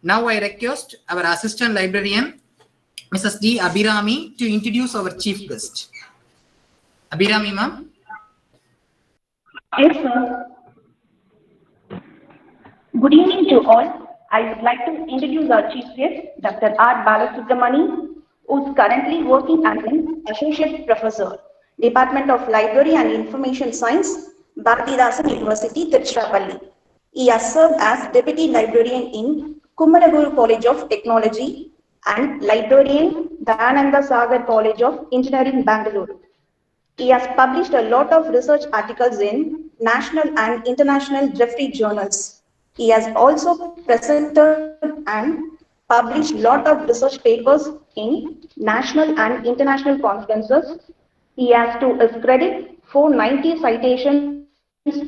Now I request our assistant librarian, Mrs. D. Abhirami, to introduce our chief guest. Abhirami, ma'am. Yes, sir. Good evening to all. I would like to introduce our chief guest, Dr. R. Balasubramani, who is currently working as an associate professor, Department of Library and Information Science, Bharathidasan University, Tiruchirappalli. He has served as deputy librarian in Kumaraguru College of Technology and librarian Dayananda Sagar College of Engineering, Bangalore. He has published a lot of research articles in national and international Jeffrey journals. He has also presented and published a lot of research papers in national and international conferences. He has, to his credit, 490 citations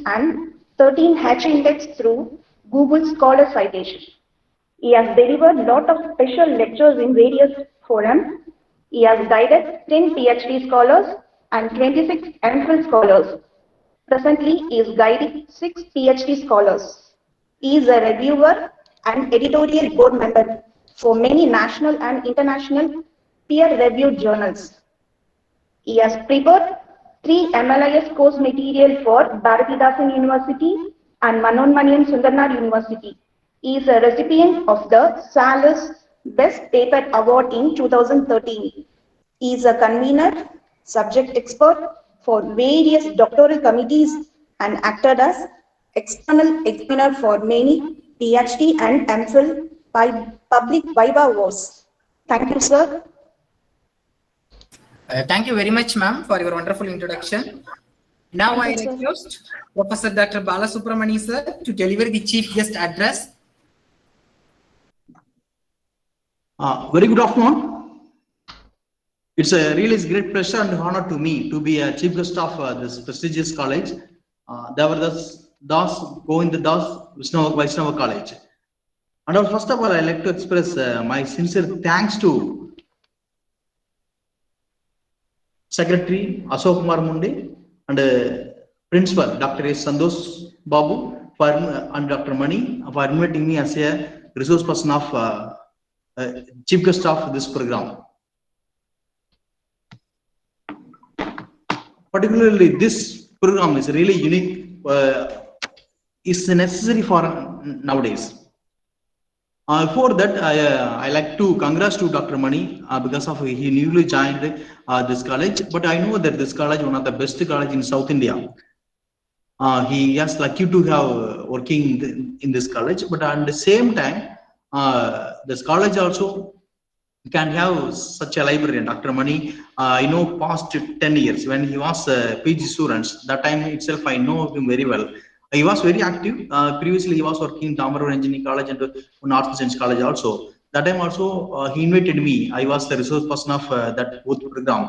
and 13 H index through Google Scholar Citation. He has delivered a lot of special lectures in various forums. He has guided 10 PhD scholars and 26 MPhil scholars. Presently, he is guiding 6 PhD scholars. He is a reviewer and editorial board member for many national and international peer-reviewed journals. He has prepared 3 MLIS course material for Bharathidasan University and Manonmanian Sundarnar University. He is a recipient of the SALIS Best Paper Award in 2013. He is a convener, subject expert for various doctoral committees and acted as external examiner for many PhD and MPhil public viva awards. Thank you, sir. Thank you very much, ma'am, for your wonderful introduction. Now I request Professor Dr. Balasubramani sir to deliver the chief guest address. Very good afternoon. It's a really great pleasure and honor to me to be a chief guest of this prestigious college, Devaradas Das Govinda Das Vaishnava College. And first of all, I'd like to express my sincere thanks to Secretary Ashok Kumar Munde and Principal Dr. S. Santosh Babu and Dr. Mani for inviting me as a resource person of chief guest of this program. Particularly, this program is really unique, is necessary for nowadays. Before that, I like to congratulate Dr. Mani because of he newly joined this college. But I know that this college is one of the best college in South India. He is lucky to have working in this college. But at the same time, this college also can have such a librarian, Dr. Mani. I know past 10 years when he was PG students. That time itself, I know him very well. He was very active. Previously, he was working in Tamaravar Engineering College and North Science College also. That time also, he invited me. I was the resource person of that both program.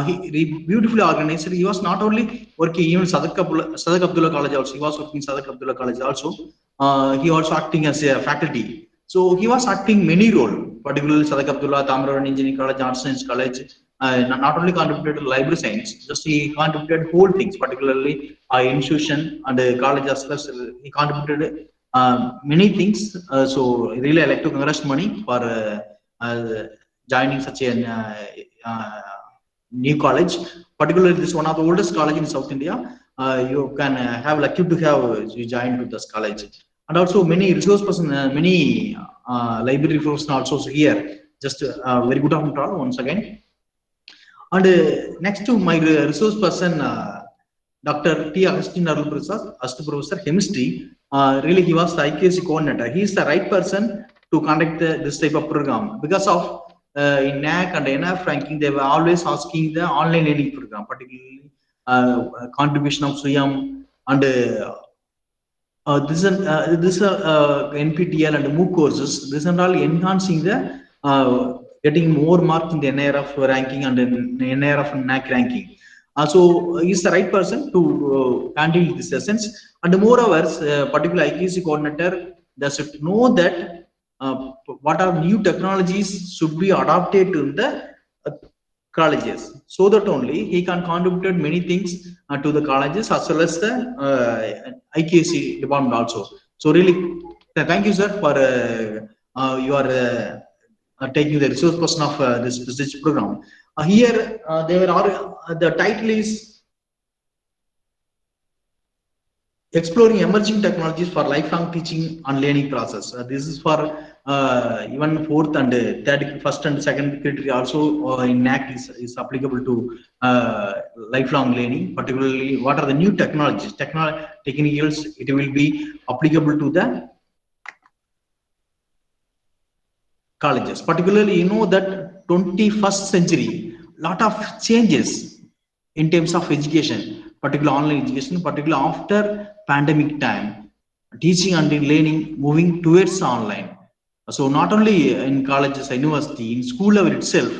He beautifully organized. He was not only working even Sadak Abdullah College also. He was working in Sadak Abdullah College also. He also acting as a faculty. So he was acting many role, particularly Sadak Abdullah, Tamaravar Engineering College, Arts Science College. Not only contributed to library science, just he contributed whole things, particularly institution and college as well. He contributed many things. So really, I like to congratulate Mani for joining such a new college. Particularly, this is one of the oldest college in South India. You can have lucky to have you joined with this college, and also many resource person, many library person also here. Just very good afternoon to all once again. And next to my resource person, Dr. T. Agustin Arul Prasad, Assistant Professor Chemistry. Really, he was the IKC coordinator. He is the right person to conduct this type of program because of in NAC and NF ranking, they were always asking the online learning program, particularly contribution of SWAYAM and this is NPTEL and MOOC courses. This and all enhancing the getting more marks in the NIRF ranking and NIRF and NAC ranking. So he's the right person to handle these sessions. And moreover, particular IKC coordinator, they should know that what are new technologies should be adopted in the colleges, so that only he can contribute many things to the colleges as well as the IKC department also. So really, thank you, sir, for you are taking the resource person of this research program. Here, the title is Exploring Emerging Technologies for Lifelong Teaching and Learning Process. This is for even fourth and first and second criteria also in NAAC is applicable to lifelong learning. Particularly, what are the new technologies, technicals? It will be applicable to the colleges. Particularly, you know that 21st century, lot of changes in terms of education, particularly online education, particularly after pandemic time, teaching and learning moving towards online. So not only in colleges, university, in school level itself,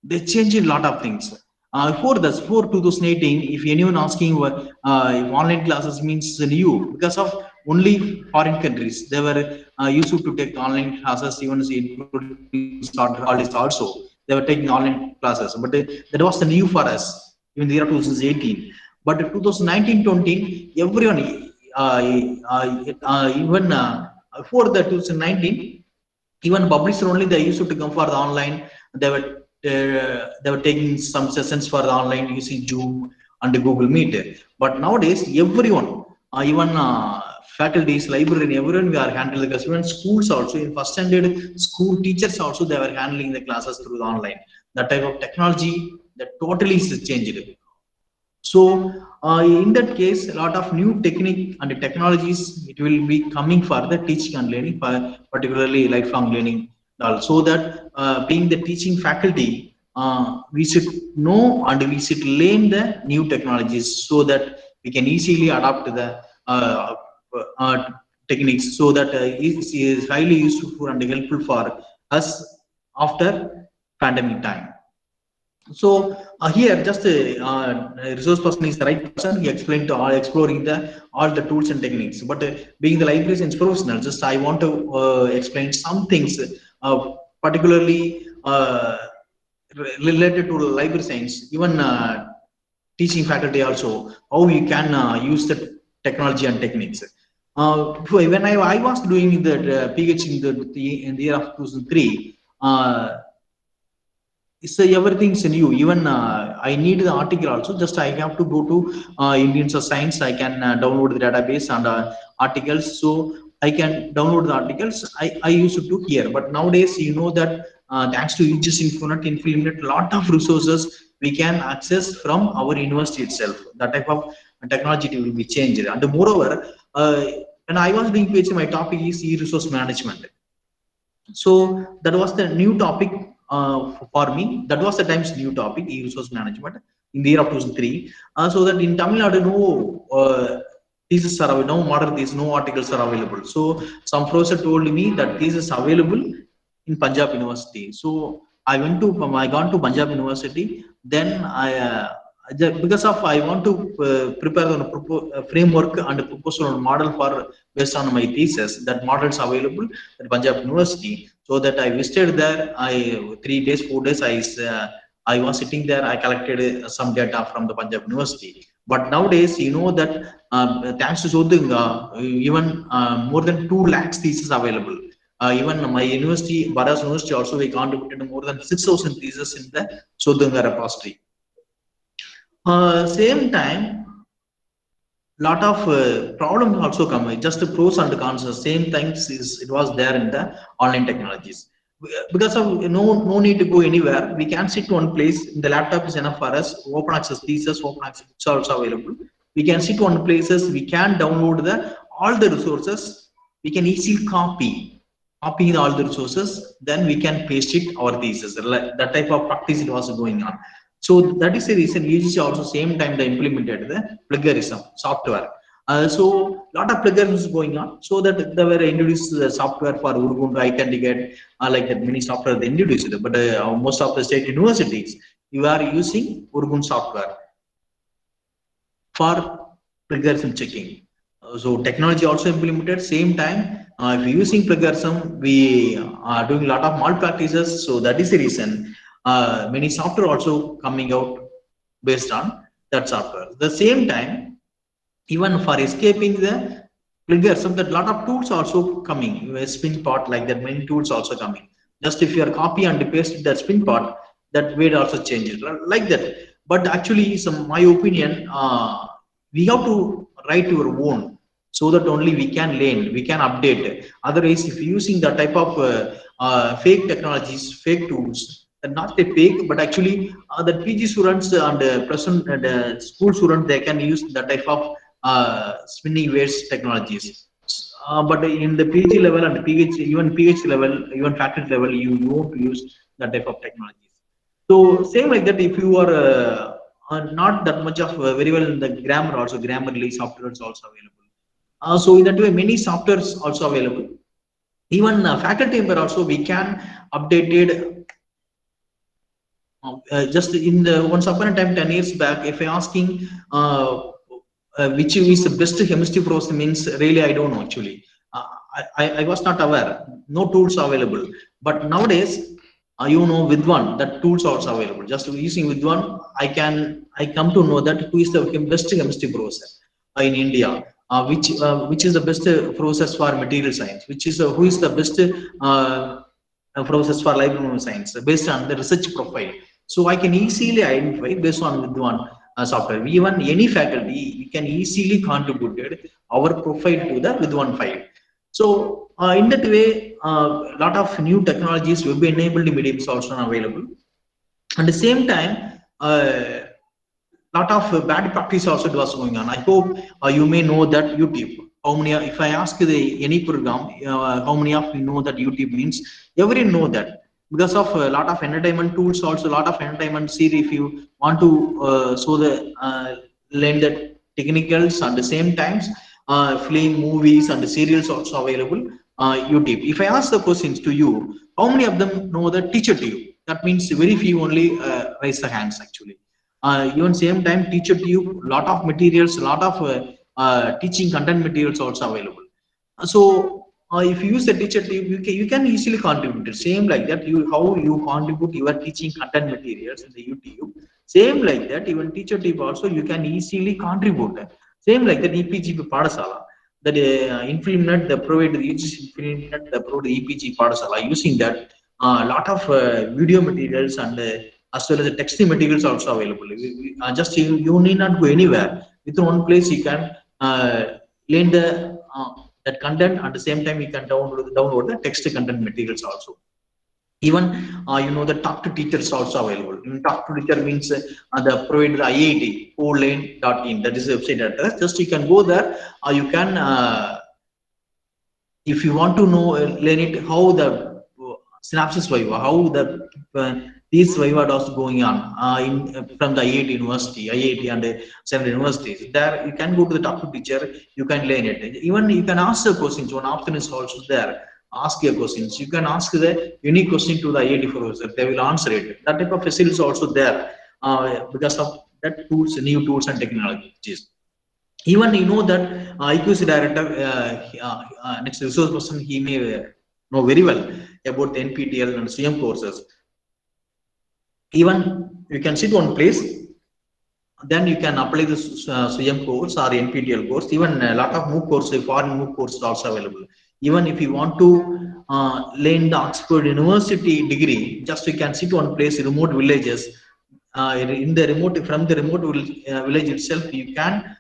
they change a lot of things. For 2018, if anyone asking if online classes means new, because of only foreign countries, they were used to take online classes, even including start holidays also. They were taking online classes, but that was the new for us in the year 2018. But 2019-20, everyone, even before the 2019, even publisher only they used to come for the online. They were taking some sessions for the online using Zoom and Google Meet. But nowadays, everyone, even faculties, librarian, everyone we are handling because even schools also in first standard school teachers also they were handling the classes through the online. That type of technology that totally is changed. So in that case, a lot of new technique and technologies it will be coming for the teaching and learning, particularly lifelong learning. So that being the teaching faculty, we should know and we should learn the new technologies so that we can easily adapt to the techniques. So that it is highly useful and helpful for us after pandemic time. So here, just a resource person is the right person. He explained to all exploring all the tools and techniques. But being the librarian's professional, just I want to explain some things, particularly related to library science, even teaching faculty also, how you can use the technology and techniques. When I was doing the PhD in the year of 2003. Everything's new. Even I need the article also. Just I have to go to Indians of Science. I can download the database and articles. So I can download the articles. I used to do here, but nowadays you know that thanks to Aegis Infonet, lot of resources we can access from our university itself. That type of technology will be changed. And moreover, when I was doing PhD, my topic is e-resource management. So that was the new topic for me. That was the time's new topic, e-resource management in the year of 2003. So that in Tamil Nadu, no thesis are available, no modern thesis, no articles are available. So some professor told me that this is available in Punjab University. So I gone to Punjab University. Then because of I want to prepare a framework and a proposal model for based on my thesis. That model is available at Punjab University. So that I visited there. 3 days, 4 days. I was sitting there. I collected some data from the Punjab University. But nowadays, you know that thanks to Sodhunga, even more than 2 lakhs theses available. Even my university, Baras University, also we contributed more than 6,000 theses in the Sodhunga repository. Same time, lot of problems also come. Just the pros and cons. The same things it was there in the online technologies. Because of no need to go anywhere, we can sit one place. The laptop is enough for us. Open access thesis, open access books are also available. We can sit one places. We can download all the resources. We can easily copy all the resources. Then we can paste it our thesis. That type of practice it was going on. So that is the reason UGC also same time they implemented the plagiarism software. So lot of plagiarism is going on. So that they were introduced the software for Urubuntu, iCandidate, like that many software they introduced it. But most of the state universities, you are using Urubuntu software for plagiarism checking. So technology also implemented same time. If you're using plagiarism, we are doing a lot of malpractices. So that is the reason. Many software also coming out based on that software. At the same time, even for escaping the triggers of that. Lot of tools also coming. Spin part like that. Many tools also coming. Just if you are copy and paste that spin part, that way also changes like that. But actually, some my opinion, we have to write your own, so that only we can learn, we can update. Otherwise, if using the type of fake technologies, fake tools, not a fake, but actually the PG students and present school students, they can use the type of spinning waves technologies. But in the PG level and PhD, even PhD level, even faculty level, you won't use that type of technologies. So same like that, if you are not that much of very well in the grammar, also Grammarly software is also available. So in that way, many softwares also available. Even faculty member also we can updated. Just in the once upon a time 10 years back, if I asking which is the best chemistry process means, really I don't know actually. I was not aware. No tools available. But nowadays, you know, with one that tools also available. Just using with one, I come to know that who is the best chemistry process in India. Which is the best process for material science, which is who is the best process for library science based on the research profile. So I can easily identify based on with one software. Even any faculty, we can easily contribute our profile to the with one file. So in that way, a lot of new technologies, web enabled mediums also available. At the same time, lot of bad practice also was going on. I hope you may know that YouTube. How many? If I ask any program, how many of you know that YouTube means? Everyone know that because of a lot of entertainment tools, also a lot of entertainment series. If you want to show the learn the technicals, and the same times film, movies, and the serials also available. YouTube. If I ask the questions to you, how many of them know the teacher tube? That means very few only raise the hands actually. Even same time teacher tube, lot of materials, lot of teaching content materials also available. So if you use the teacher tube, you can easily contribute it. Same like that, you how you contribute your teaching content materials in the YouTube, same like that even teacher tube also you can easily contribute. Same like that EPG Padasala, that Infinite the provide the Infinite the provide the EPG Padasala, using that lot of video materials and as well as the text materials also available. Just you need not go anywhere. Within one place, you can learn the that content. At the same time, you can download the text content materials also. Even you know the talk to teachers also available. Talk to teacher means the provide the IIT online.in, that is the website address. Just you can go there. You can if you want to know learn it how the synopsis viva, how the these viva was going on from the IIT University, IIT and several universities. There you can go to the talk to teacher, you can learn it. Even you can ask the questions. One option is also there. Ask your questions. You can ask the unique question to the IIT professor. They will answer it. That type of facility is also there because of that tools, new tools and technologies. Even you know that IQC director, next resource person, he may know very well about the NPTEL and CM courses. Even you can sit one place, then you can apply the CM course or NPTEL course. Even a lot of MOOC courses, foreign MOOC courses also available. Even if you want to learn the Oxford University degree, just you can sit one place, remote villages. In the remote, from the remote village itself, you can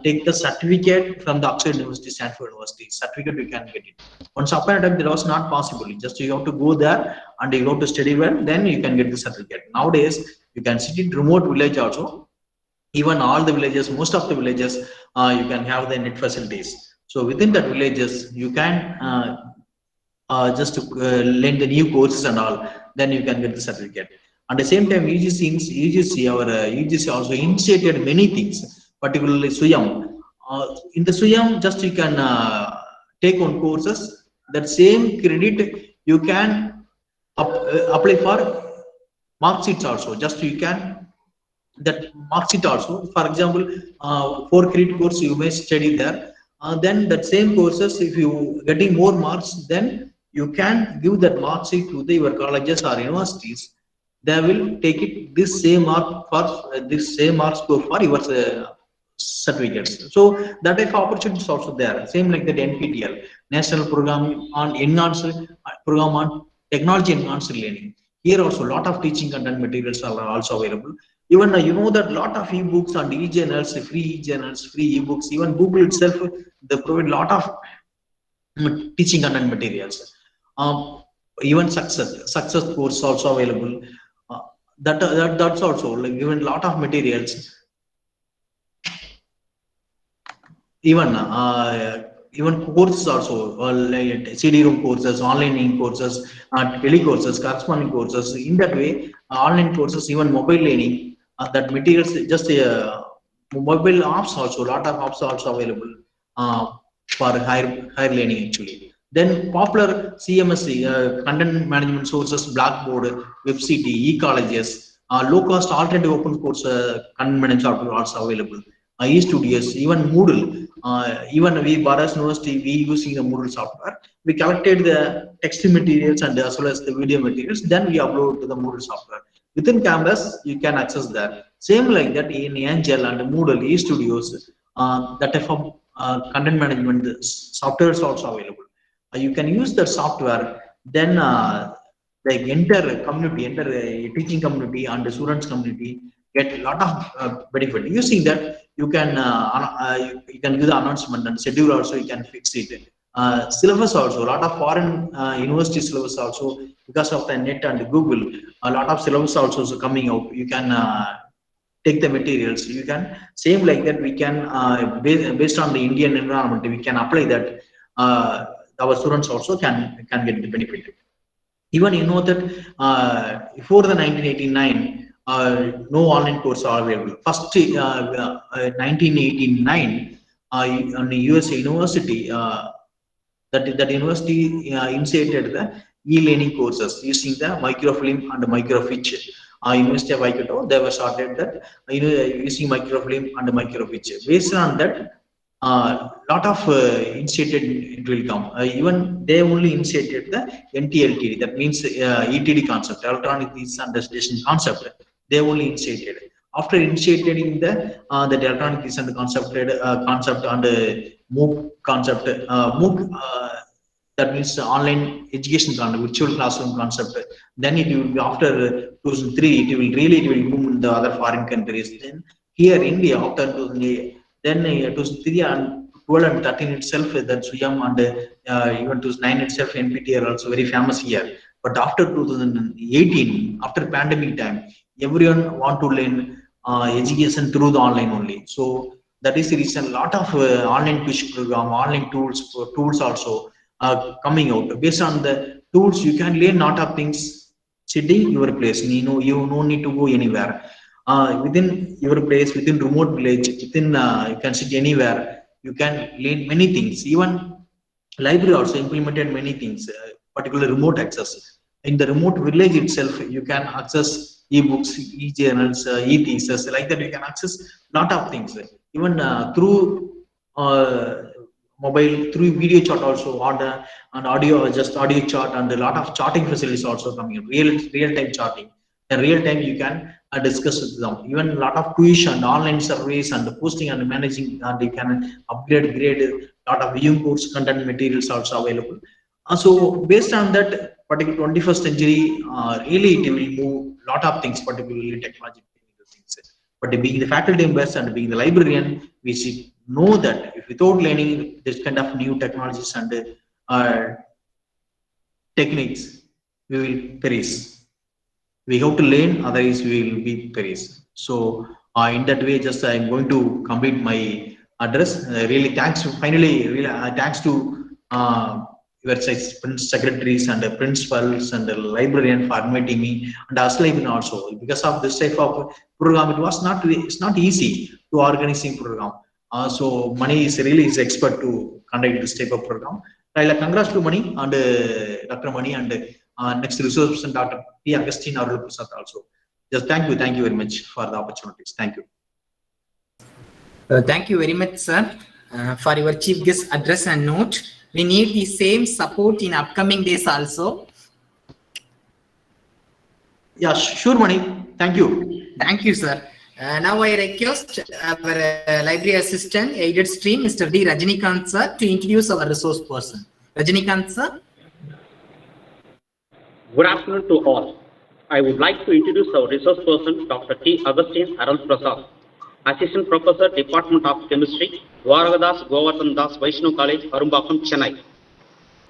take the certificate from the Oxford University, Stanford University. Certificate you can get it. Once upon a time, that was not possible. Just you have to go there and you have to study well, then you can get the certificate. Nowadays, you can sit in remote village also. Even all the villages, most of the villages, you can have the net facilities. So within that villages, you can just learn the new courses and all. Then you can get the certificate. At the same time, UGC also initiated many things, particularly SWIAM. In the SWIAM, just you can take on courses. That same credit you can apply for mark sheets also. Just you can that mark sheet also. For example, 4 credit course you may study there. Then that same courses, if you getting more marks, then you can give that mark sheet to your colleges or universities. They will take it this same mark for this same mark score for your certificates. So that type of opportunity is also there. Same like that NPTEL, National Program on Enhanced Program on Technology Enhanced Learning. Here also a lot of teaching content materials are also available. Even you know that lot of ebooks and e-journals, free e-journals, free ebooks, even Google itself, they provide lot of teaching content materials. Even success course also available. That's also like given lot of materials. Even courses also, like CD-ROM courses, online courses, tele courses, corresponding courses. In that way, online courses, even mobile learning, that materials just mobile apps also, lot of apps also available for higher learning actually. Then popular CMSC, content management sources, Blackboard, WebCT, e-colleges, low-cost alternative open course content management software also available. eStudios, even Moodle, even we Bharat University, we using the Moodle software. We collected the text materials and as well as the video materials. Then we upload to the Moodle software. Within campus, you can access that. Same like that in Angel and Moodle, eStudios, that type of content management software is also available. You can use the software. Then the entire community, entire teaching community and the students community get a lot of benefit. Using that, you can you can do the announcement and schedule also. You can fix it. Syllabus also, a lot of foreign university syllabus also, because of the net and Google, a lot of syllabus also is coming out. You can take the materials. You can same like that. We can based on the Indian environment, we can apply that. Our students also can get the benefit. Even you know that before the 1989, no online course are available. First, 1989, on the US university, that university initiated the e-learning courses using the microfilm and microfiche. University of Waikato, they were started that using microfilm and microfiche. Based on that, lot of initiated it will come. Even they only initiated the NTLTD, that means ETD concept, electronic teaching and destination concept. They only initiated. After initiating the electronic teaching and concept and MOOC concept, MOOC. That means online education concept, virtual classroom concept. Then it will be after 2003, it will boom in the other foreign countries. Then here India after 2008, then 2003 and 12 and 13 itself, then Suyam and even 2009 itself, NPT are also very famous here. But after 2018, after pandemic time, everyone want to learn education through the online only. So that is the reason a lot of online push program, online tools also coming out. Based on the tools, you can learn lot of things sitting your place. You know, you no need to go anywhere. Within your place, within remote village, within you can sit anywhere. You can learn many things. Even library also implemented many things, particularly remote access. In the remote village itself, you can access e-books, e-journals, e-thesis, like that. You can access lot of things. Even through mobile, through video chat also, order and audio, just audio chat, and a lot of chatting facilities also coming in, real time chatting. In real time you can discuss with them. Even a lot of quiz and online surveys and posting and managing, and you can grade a lot of viewing course content materials also available. So based on that particular 21st century, really it will move lot of things, particularly technology things. But being the faculty members and being the librarian, we should know that if without learning this kind of new technologies and techniques, we will perish. We have to learn, otherwise we will be perish. So in that way, just I'm going to complete my address. Really thanks to thanks to your secretaries and the principals and the librarian for inviting me, and Aslimin also. Because of this type of program, it's not easy to organizing program. So Mani is really expert to conduct this type of program. I congrats to Mani and Dr. Mani and next resource person Dr. P. Agustin Arul Prasad also. Just thank you very much for the opportunities. Thank you. Thank you very much, sir, for your chief guest address and note. We need the same support in upcoming days also. Yeah, sure, Mani. Thank you. Thank you, sir. Now I request our library assistant, aided stream, Mr. D. Rajnikant sir, to introduce our resource person. Rajnikant sir. Good afternoon to all. I would like to introduce our resource person, Dr. T. Agustin Arul Prasad, Assistant Professor, Department of Chemistry, Dwaragadas Govardhan Das Vaishnav College, Arumbakam, Chennai.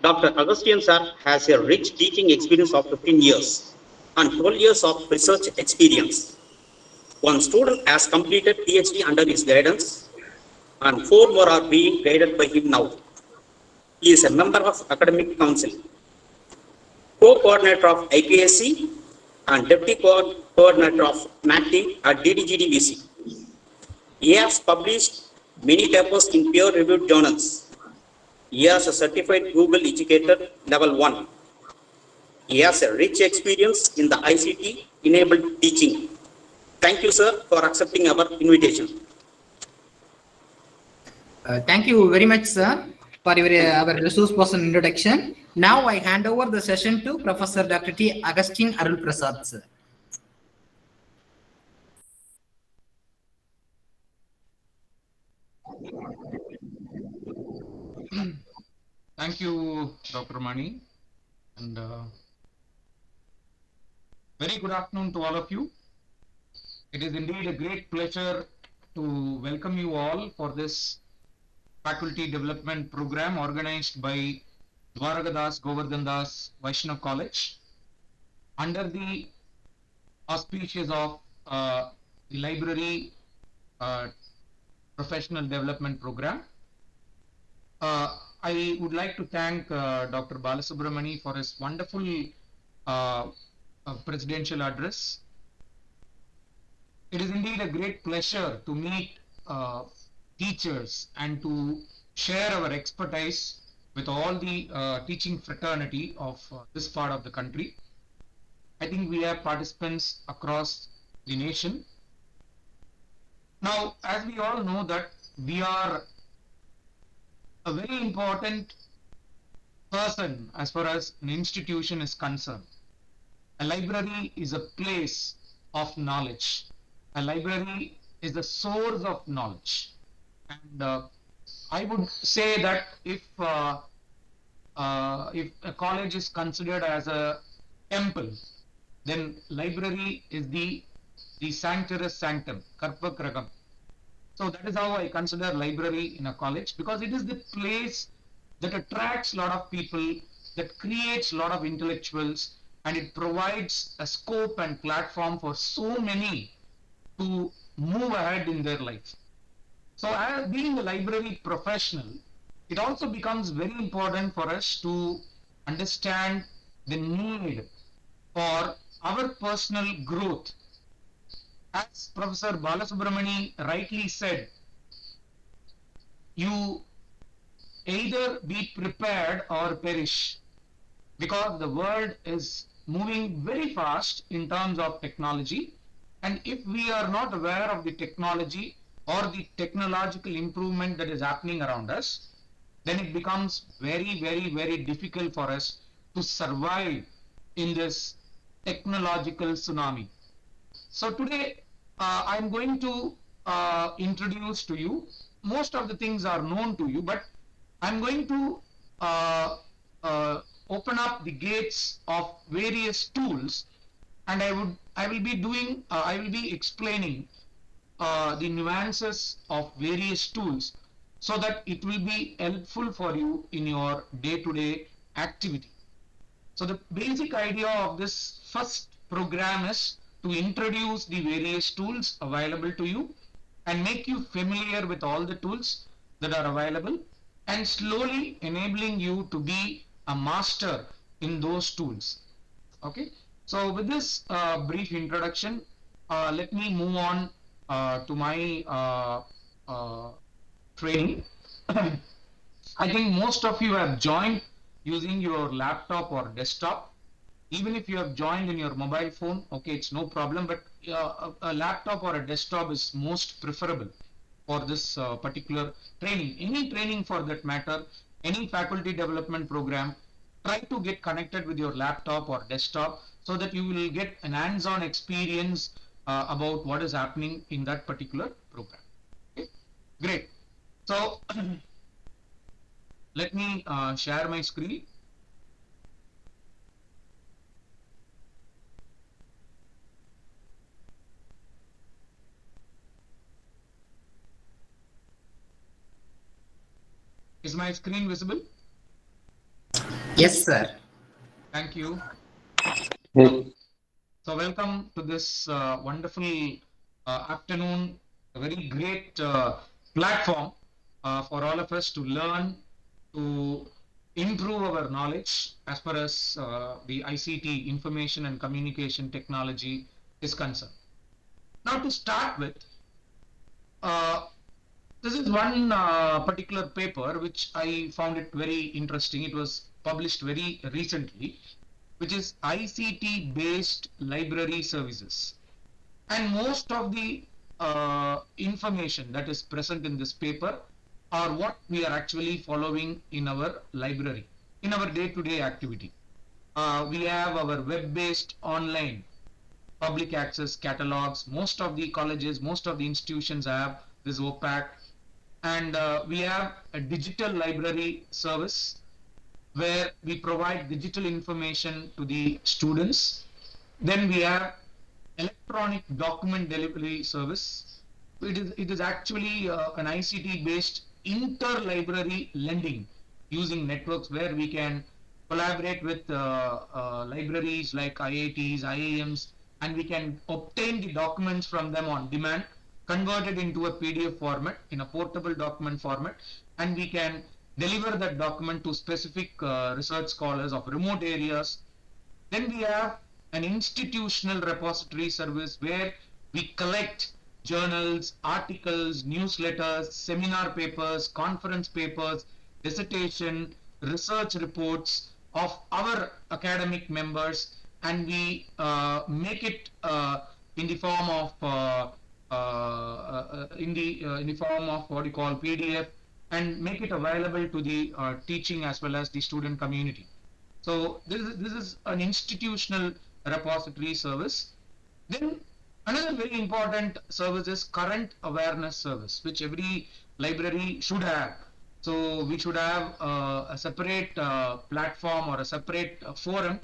Dr. Agustin sir has a rich teaching experience of 15 years and 12 years of research experience. One student has completed PhD under his guidance and 4 more are being guided by him now. He is a member of Academic Council, co-coordinator of IPSC and deputy coordinator of MACTIV at DDGDVC. He has published many papers in peer-reviewed journals. He has a certified Google Educator Level 1. He has a rich experience in the ICT-enabled teaching. Thank you, sir, for accepting our invitation. Thank you very much, sir, for our resource person introduction. Now I hand over the session to Professor Dr. T. Agustin Arul Prasad, sir. Thank you, Dr. Mani, and very good afternoon to all of you. It is indeed a great pleasure to welcome you all for this faculty development program organized by Dwaragadas Govardhan Das Vaishnav College under the auspices of the library professional development program. I would like to thank Dr. Balasubramani for his wonderful presidential address. It is indeed a great pleasure to meet teachers and to share our expertise with all the teaching fraternity of this part of the country. I think we have participants across the nation. Now, as we all know that we are a very important person as far as an institution is concerned. A library is a place of knowledge. A library is the source of knowledge. And I would say that if a college is considered as a temple, then library is the sanctoris sanctum, Karpakragam. So that is how I consider library in a college, because it is the place that attracts a lot of people, that creates a lot of intellectuals, and it provides a scope and platform for so many to move ahead in their life. So as being a library professional, it also becomes very important for us to understand the need for our personal growth. As Professor Balasubramani rightly said, you either be prepared or perish, because the world is moving very fast in terms of technology, and if we are not aware of the technology or the technological improvement that is happening around us, then it becomes very, very, very difficult for us to survive in this technological tsunami. So today I'm going to introduce to you, most of the things are known to you, but I'm going to open up the gates of various tools, and I will be explaining the nuances of various tools so that it will be helpful for you in your day-to-day activity. So the basic idea of this first program is to introduce the various tools available to you and make you familiar with all the tools that are available, and slowly enabling you to be a master in those tools. Okay, so with this brief introduction, let me move on to my training. I think most of you have joined using your laptop or desktop. Even if you have joined in your mobile phone, okay, it's no problem, but a laptop or a desktop is most preferable for this particular training. Any training for that matter, any faculty development program, try to get connected with your laptop or desktop so that you will get an hands-on experience about what is happening in that particular program. Okay? Great. So let me share my screen. Is my screen visible? Yes, sir. Thank you. Yes. So welcome to this wonderful afternoon, a very great platform for all of us to learn, to improve our knowledge as far as the ICT, information and communication technology is concerned. Now to start with, uh, this is one particular paper which I found it very interesting. It was published very recently, which is ICT based library services. And most of the information that is present in this paper are what we are actually following in our library, in our day-to-day activity. We have our web-based online public access catalogs. Most of the colleges, most of the institutions have this OPAC. And we have a digital library service where we provide digital information to the students. Then we have electronic document delivery service. It is actually an ICT based inter-library lending using networks where we can collaborate with libraries like IITs, IIMs, and we can obtain the documents from them on demand, convert it into a PDF format, in a portable document format, and we can deliver that document to specific research scholars of remote areas. Then we have an institutional repository service where we collect journals, articles, newsletters, seminar papers, conference papers, dissertation, research reports of our academic members, and we make it in the form of in the form of what you call PDF, and make it available to the teaching as well as the student community. So this is an institutional repository service. Then another very important service is current awareness service, which every library should have. So we should have a separate platform or a separate forum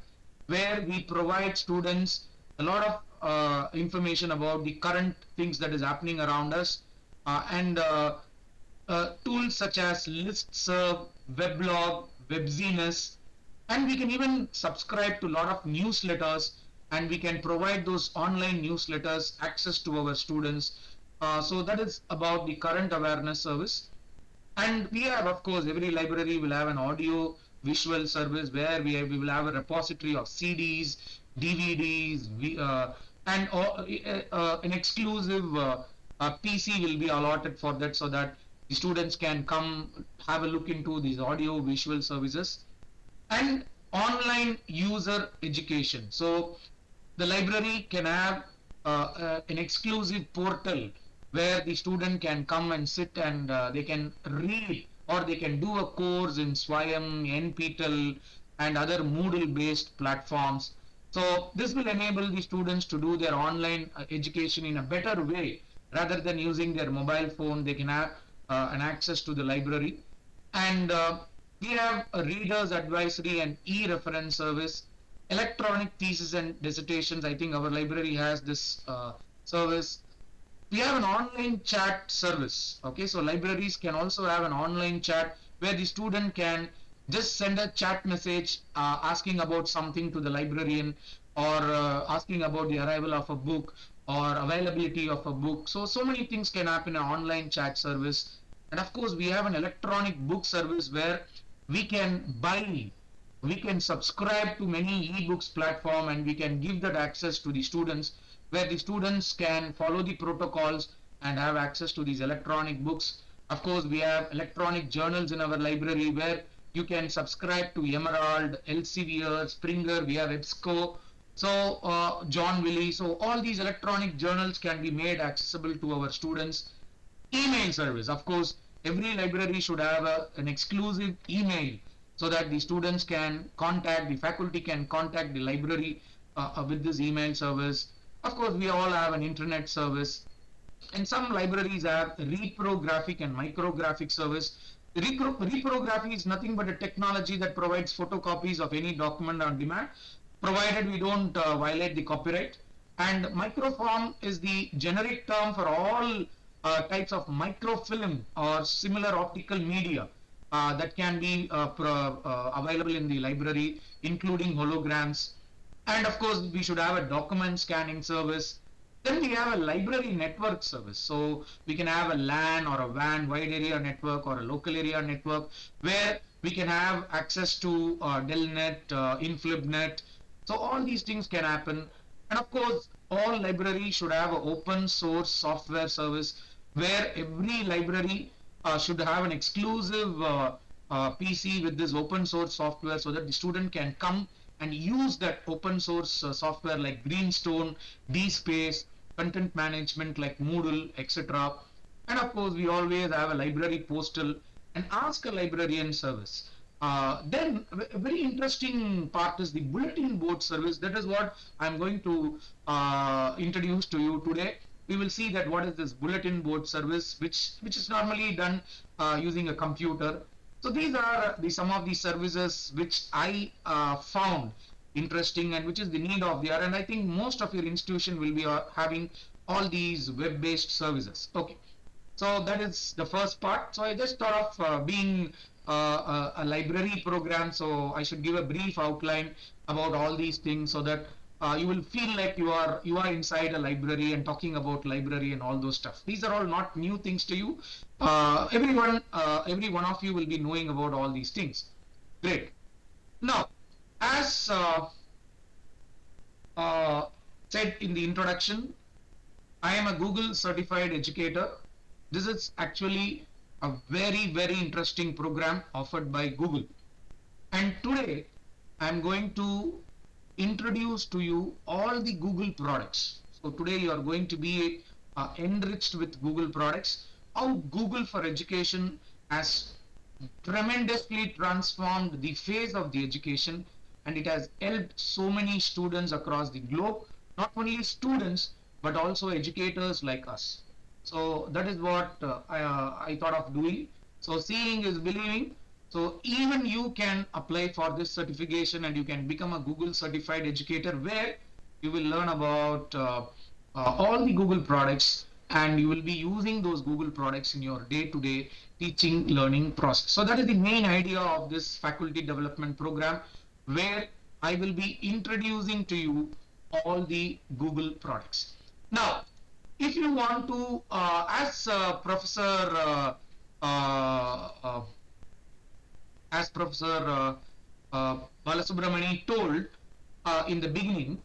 where we provide students a lot of information about the current things that is happening around us, and tools such as listserv, weblog, webziness, and we can even subscribe to a lot of newsletters, and we can provide those online newsletters access to our students. So that is about the current awareness service. And we have, of course, every library will have an audio visual service where we will have a repository of CDs, DVDs, and an exclusive PC will be allotted for that, so that the students can come have a look into these audio visual services. And online user education. So the library can have an exclusive portal where the student can come and sit, and they can read, or they can do a course in Swayam, NPTEL, and other Moodle based platforms. So this will enable the students to do their online education in a better way. Rather than using their mobile phone, they can have an access to the library. And we have a readers advisory and e-reference service, electronic thesis and dissertations. I think our library has this service. We have an online chat service. Okay, so libraries can also have an online chat where the student can just send a chat message asking about something to the librarian, or asking about the arrival of a book or availability of a book. So many things can happen in an online chat service. And of course, we have an electronic book service where we can buy, we can subscribe to many ebooks platform, and we can give that access to the students, where the students can follow the protocols and have access to these electronic books. Of course, we have electronic journals in our library where you can subscribe to Emerald, Elsevier, Springer, we have EBSCO, so John Willie. So all these electronic journals can be made accessible to our students. Email service, of course, every library should have an exclusive email, so that the students can contact, the faculty can contact the library with this email service. Of course, we all have an internet service, and some libraries have reprographic and micrographic service. The reprography is nothing but a technology that provides photocopies of any document on demand, provided we don't violate the copyright. And microform is the generic term for all types of microfilm or similar optical media that can be available in the library, including holograms. And of course, we should have a document scanning service. Then we have a library network service. So we can have a LAN or a WAN, wide area network, or a local area network, where we can have access to Delnet, InflibNet. So all these things can happen. And of course, all libraries should have an open source software service, where every library should have an exclusive PC with this open source software, so that the student can come and use that open source software like Greenstone, DSpace, content management like Moodle, etc. And of course, we always have a library postal and ask a librarian service. Then a very interesting part is the bulletin board service. That is what I'm going to introduce to you today. We will see that what is this bulletin board service, which is normally done using a computer. So these are some of the services which I found interesting, and which is the need of the hour. And I think most of your institution will be having all these web-based services. Okay. So that is the first part. So I just thought of being a library program, so I should give a brief outline about all these things, so that you will feel like you are inside a library and talking about library and all those stuff. These are all not new things to you. Every one of you will be knowing about all these things. Great. Now, as said in the introduction, I am a Google certified educator. This is actually a very, very interesting program offered by Google. And today, I'm going to introduce to you all the Google products. So today you are going to be enriched with Google products. How Google for Education has tremendously transformed the face of the education, and it has helped so many students across the globe, not only students, but also educators like us. So that is what I thought of doing. So seeing is believing. So even you can apply for this certification, and you can become a Google certified educator, where you will learn about all the Google products, and you will be using those Google products in your day-to-day teaching learning process. So that is the main idea of this faculty development program, where I will be introducing to you all the Google products. Now, if you want to, as Professor Balasubramani told in the beginning,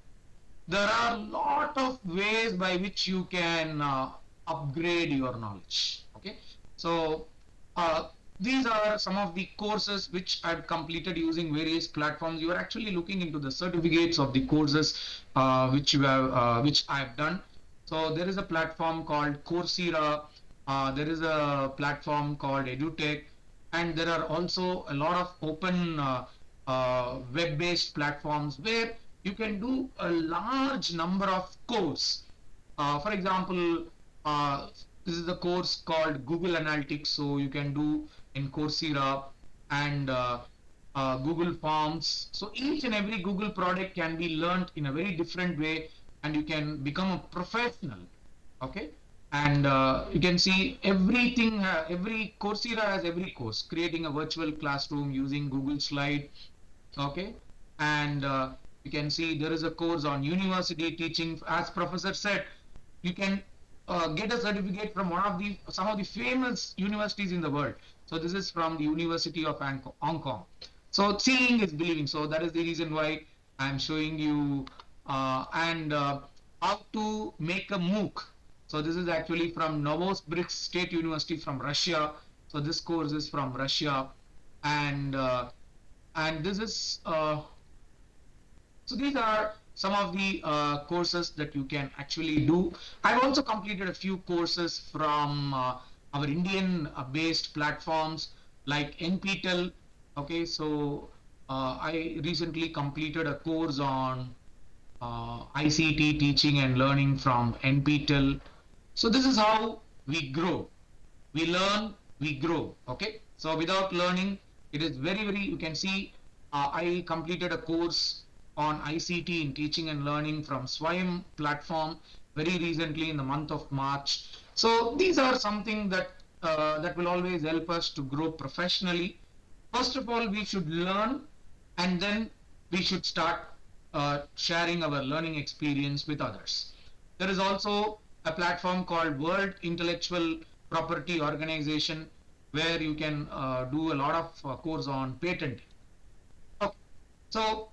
there are a lot of ways by which you can upgrade your knowledge. Okay, so these are some of the courses which I've completed using various platforms. You are actually looking into the certificates of the courses which I've done. So there is a platform called Coursera. There is a platform called EduTech, and there are also a lot of open web-based platforms where you can do a large number of courses. For example, this is a course called Google Analytics, so you can do in Coursera, and Google Forms. So each and every Google product can be learned in a very different way, and you can become a professional. Okay, and you can see everything. Every Coursera has every course, creating a virtual classroom using Google Slide. Okay, and you can see there is a course on university teaching. As professor said, you can get a certificate from some of the famous universities in the world. So this is from the University of Hong Kong. So seeing is believing. So that is the reason why I'm showing you how to make a MOOC. So this is actually from Novosibirsk State University from Russia. So this course is from Russia, and this is so these are some of the courses that you can actually do. I've also completed a few courses from our Indian based platforms like NPTEL. Okay, so I recently completed a course on ICT teaching and learning from NPTEL. So this is how we grow. We learn, we grow. Okay. So without learning, it is very, you can see, I completed a course on ICT in teaching and learning from Swayam platform very recently in the month of March. So these are something that that will always help us to grow professionally. First of all, we should learn, and then we should start sharing our learning experience with others. There is also a platform called World Intellectual Property Organization where you can do a lot of course on patenting. Okay. So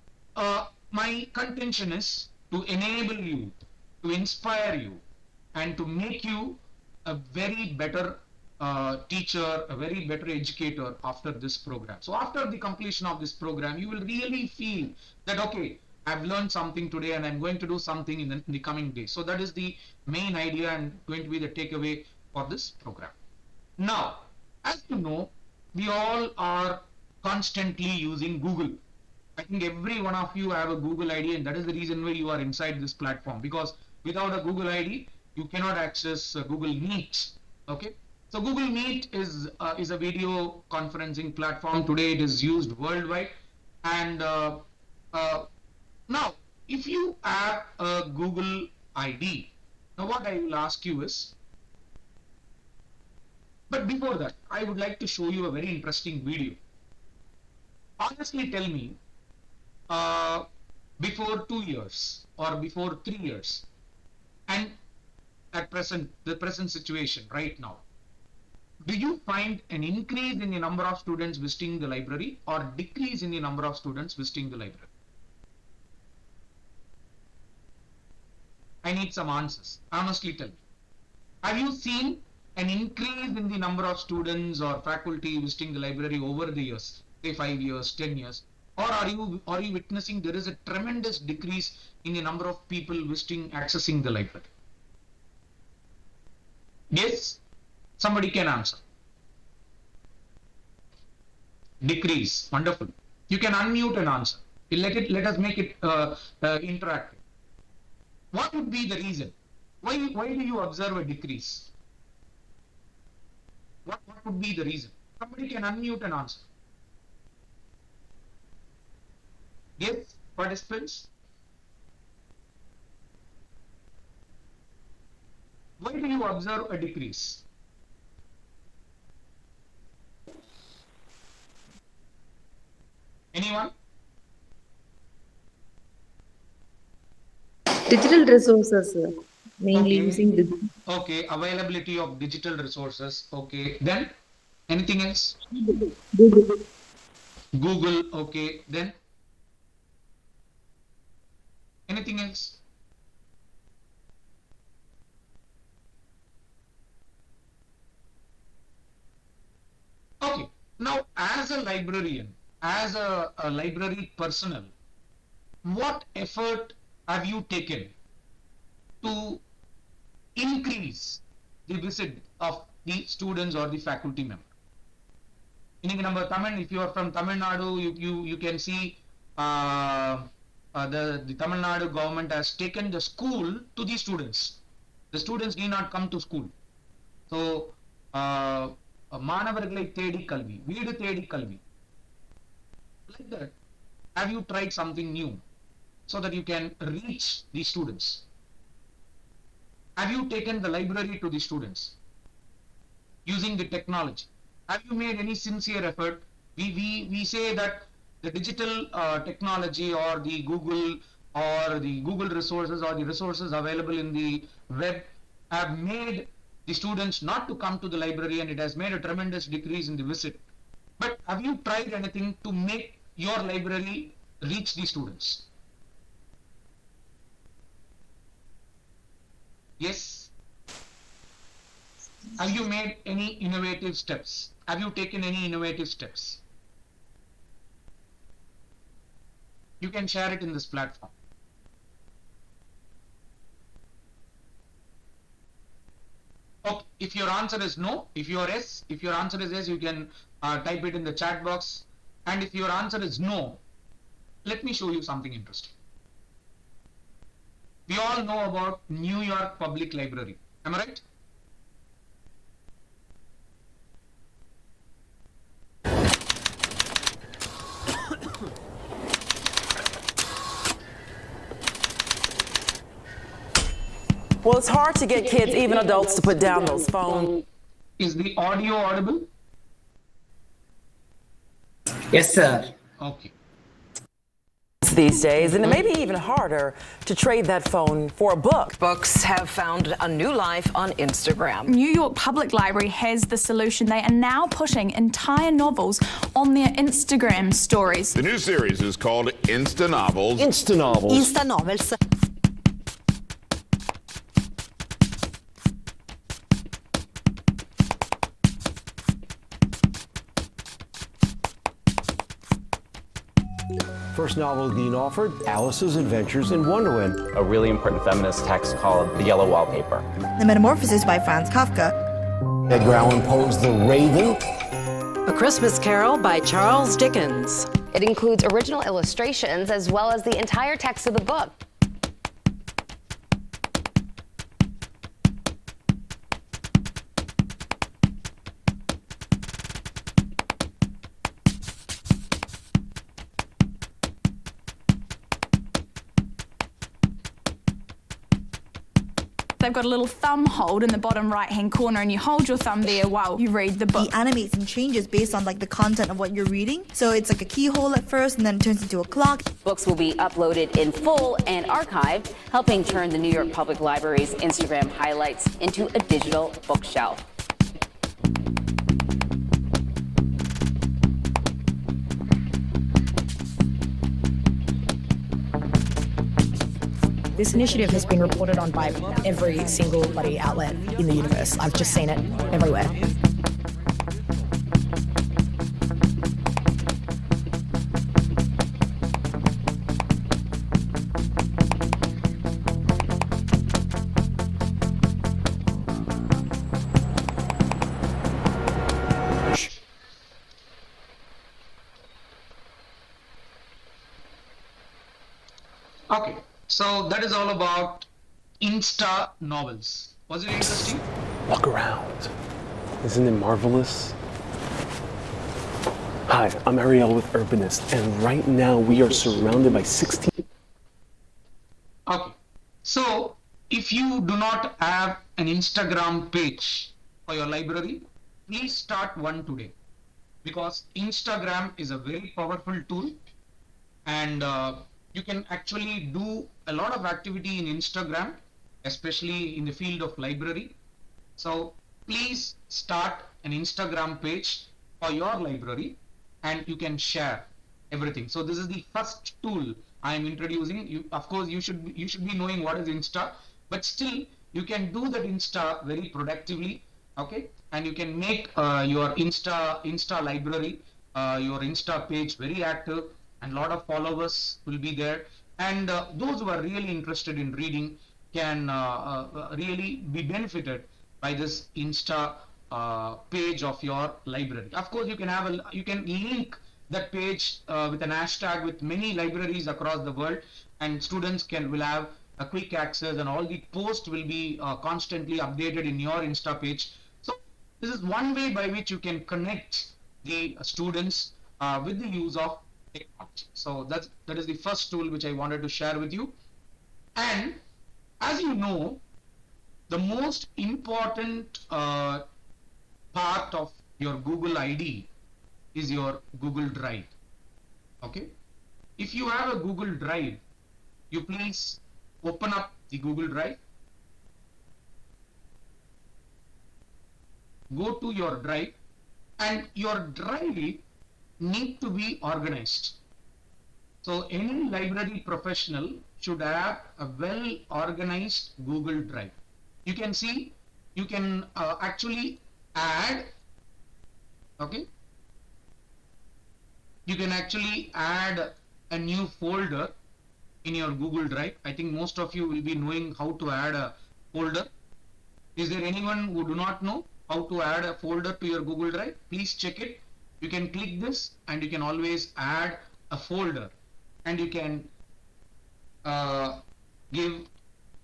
my contention is to enable you, to inspire you, and to make you a very better teacher, a very better educator after this program. So after the completion of this program, you will really feel that, okay, I've learned something today and I'm going to do something in the coming days. So that is the main idea and going to be the takeaway for this program. Now, as you know, we all are constantly using Google. I think every one of you have a Google ID, and that is the reason why you are inside this platform, because without a Google ID, you cannot access Google Meet. Okay. So Google Meet is a video conferencing platform. Today it is used worldwide. And now, if you have a Google ID, now what I will ask you is, but before that, I would like to show you a very interesting video. Honestly tell me, before 2 years or before 3 years, and at present, the present situation right now, do you find an increase in the number of students visiting the library or decrease in the number of students visiting the library? I need some answers. Honestly tell me. Have you seen an increase in the number of students or faculty visiting the library over the years, say 5 years, 10 years? Or are you witnessing there is a tremendous decrease in the number of people visiting, accessing the library? Yes, somebody can answer. Decrease. Wonderful. You can unmute and answer. Let us make it interactive. What would be the reason? Why do you observe a decrease? What would be the reason? Somebody can unmute and answer. Yes, participants? Why do you observe a decrease? Anyone? Digital resources, mainly Okay. using Okay, availability of digital resources. Okay, then anything else? Google. Google. Okay, then anything else? Okay, now as a librarian, as a library personnel, what effort have you taken to increase the visit of the students or the faculty member? இன்னைக்கு நம்ம Tamil, if you are from Tamil Nadu, you can see the Tamil Nadu government has taken the school to the students. The students need not come to school. So மாணவர்களை தேடி கல்வி, வீடு தேடி கல்வி. Like that, have you tried something new so that you can reach the students? Have you taken the library to the students using the technology? Have you made any sincere effort? We say that the digital technology or the Google resources or the resources available in the web have made the students not to come to the library, and it has made a tremendous decrease in the visit. But have you tried anything to make your library reach the students? Yes. Have you made any innovative steps? Have you taken any innovative steps? You can share it in this platform. Okay. If your answer is no, if your answer is yes, you can type it in the chat box. And if your answer is no, let me show you something interesting. We all know about New York Public Library. Am I right? Well, it's hard to get kids, even adults, to put down those phones Is the audio audible? Yes, sir. Okay. these days, and it may be even harder to trade that phone for a book. Books have found a new life on Instagram. New York Public Library has the solution. They are now putting entire novels on their Instagram stories. The new series is called Insta Novels. Insta Novels. Insta Novels. First novel being offered, Alice's Adventures in Wonderland. A really important feminist text called The Yellow Wallpaper. The Metamorphosis by Franz Kafka. Edgar Allan Poe's The Raven. A Christmas Carol by Charles Dickens. It includes original illustrations as well as the entire text of the book. They've got a little thumb hold in the bottom right-hand corner, and you hold your thumb there while you read the book. He animates and changes based on like the content of what you're reading. So it's like a keyhole at first, and then it turns into a clock. Books will be uploaded in full and archived, helping turn the New York Public Library's Instagram highlights into a digital bookshelf. This initiative has been reported on by every single bloody outlet in the universe. I've just seen it everywhere. Okay. So that is all about Insta Novels. Was it interesting? Walk around. Isn't it marvelous? Hi, I'm Ariel with Urbanist, and right now we are surrounded by 16... Okay. So if you do not have an Instagram page for your library, please start one today, because Instagram is a very powerful tool, and you can actually do a lot of activity in Instagram, especially in the field of library. So please start an Instagram page for your library, and you can share everything. So this is the first tool I am introducing. You, of course, you should be knowing what is Insta, but still you can do that Insta very productively. Okay, and you can make your Insta library, your Insta page very active, and a lot of followers will be there. And those who are really interested in reading can really be benefited by this Insta page of your library. Of course, you can link that page with an hashtag with many libraries across the world, and students will have a quick access, and all the posts will be constantly updated in your Insta page. So this is one way by which you can connect the students with the use of technology. So that is the first tool which I wanted to share with you. And as you know, the most important part of your Google ID is your Google Drive. Okay, if you have a Google Drive, you please open up the Google Drive, go to your drive, and your drive need to be organized. So any library professional should have a well organized Google Drive. You can see, you can actually add, okay, you can actually add a new folder in your Google Drive. I think most of you will be knowing how to add a folder. Is there anyone who do not know how to add a folder to your Google Drive? Please check it. You can click this and you can always add a folder, and you can give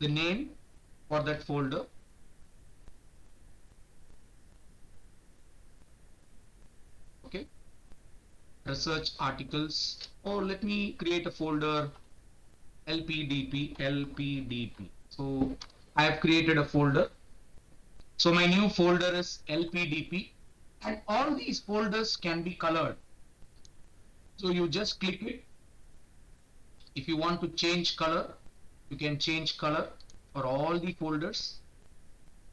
the name for that folder. Okay, research articles, or let me create a folder LPDP. So I have created a folder. So my new folder is LPDP, and all these folders can be colored. So you just click it. If you want to change color, you can change color for all the folders,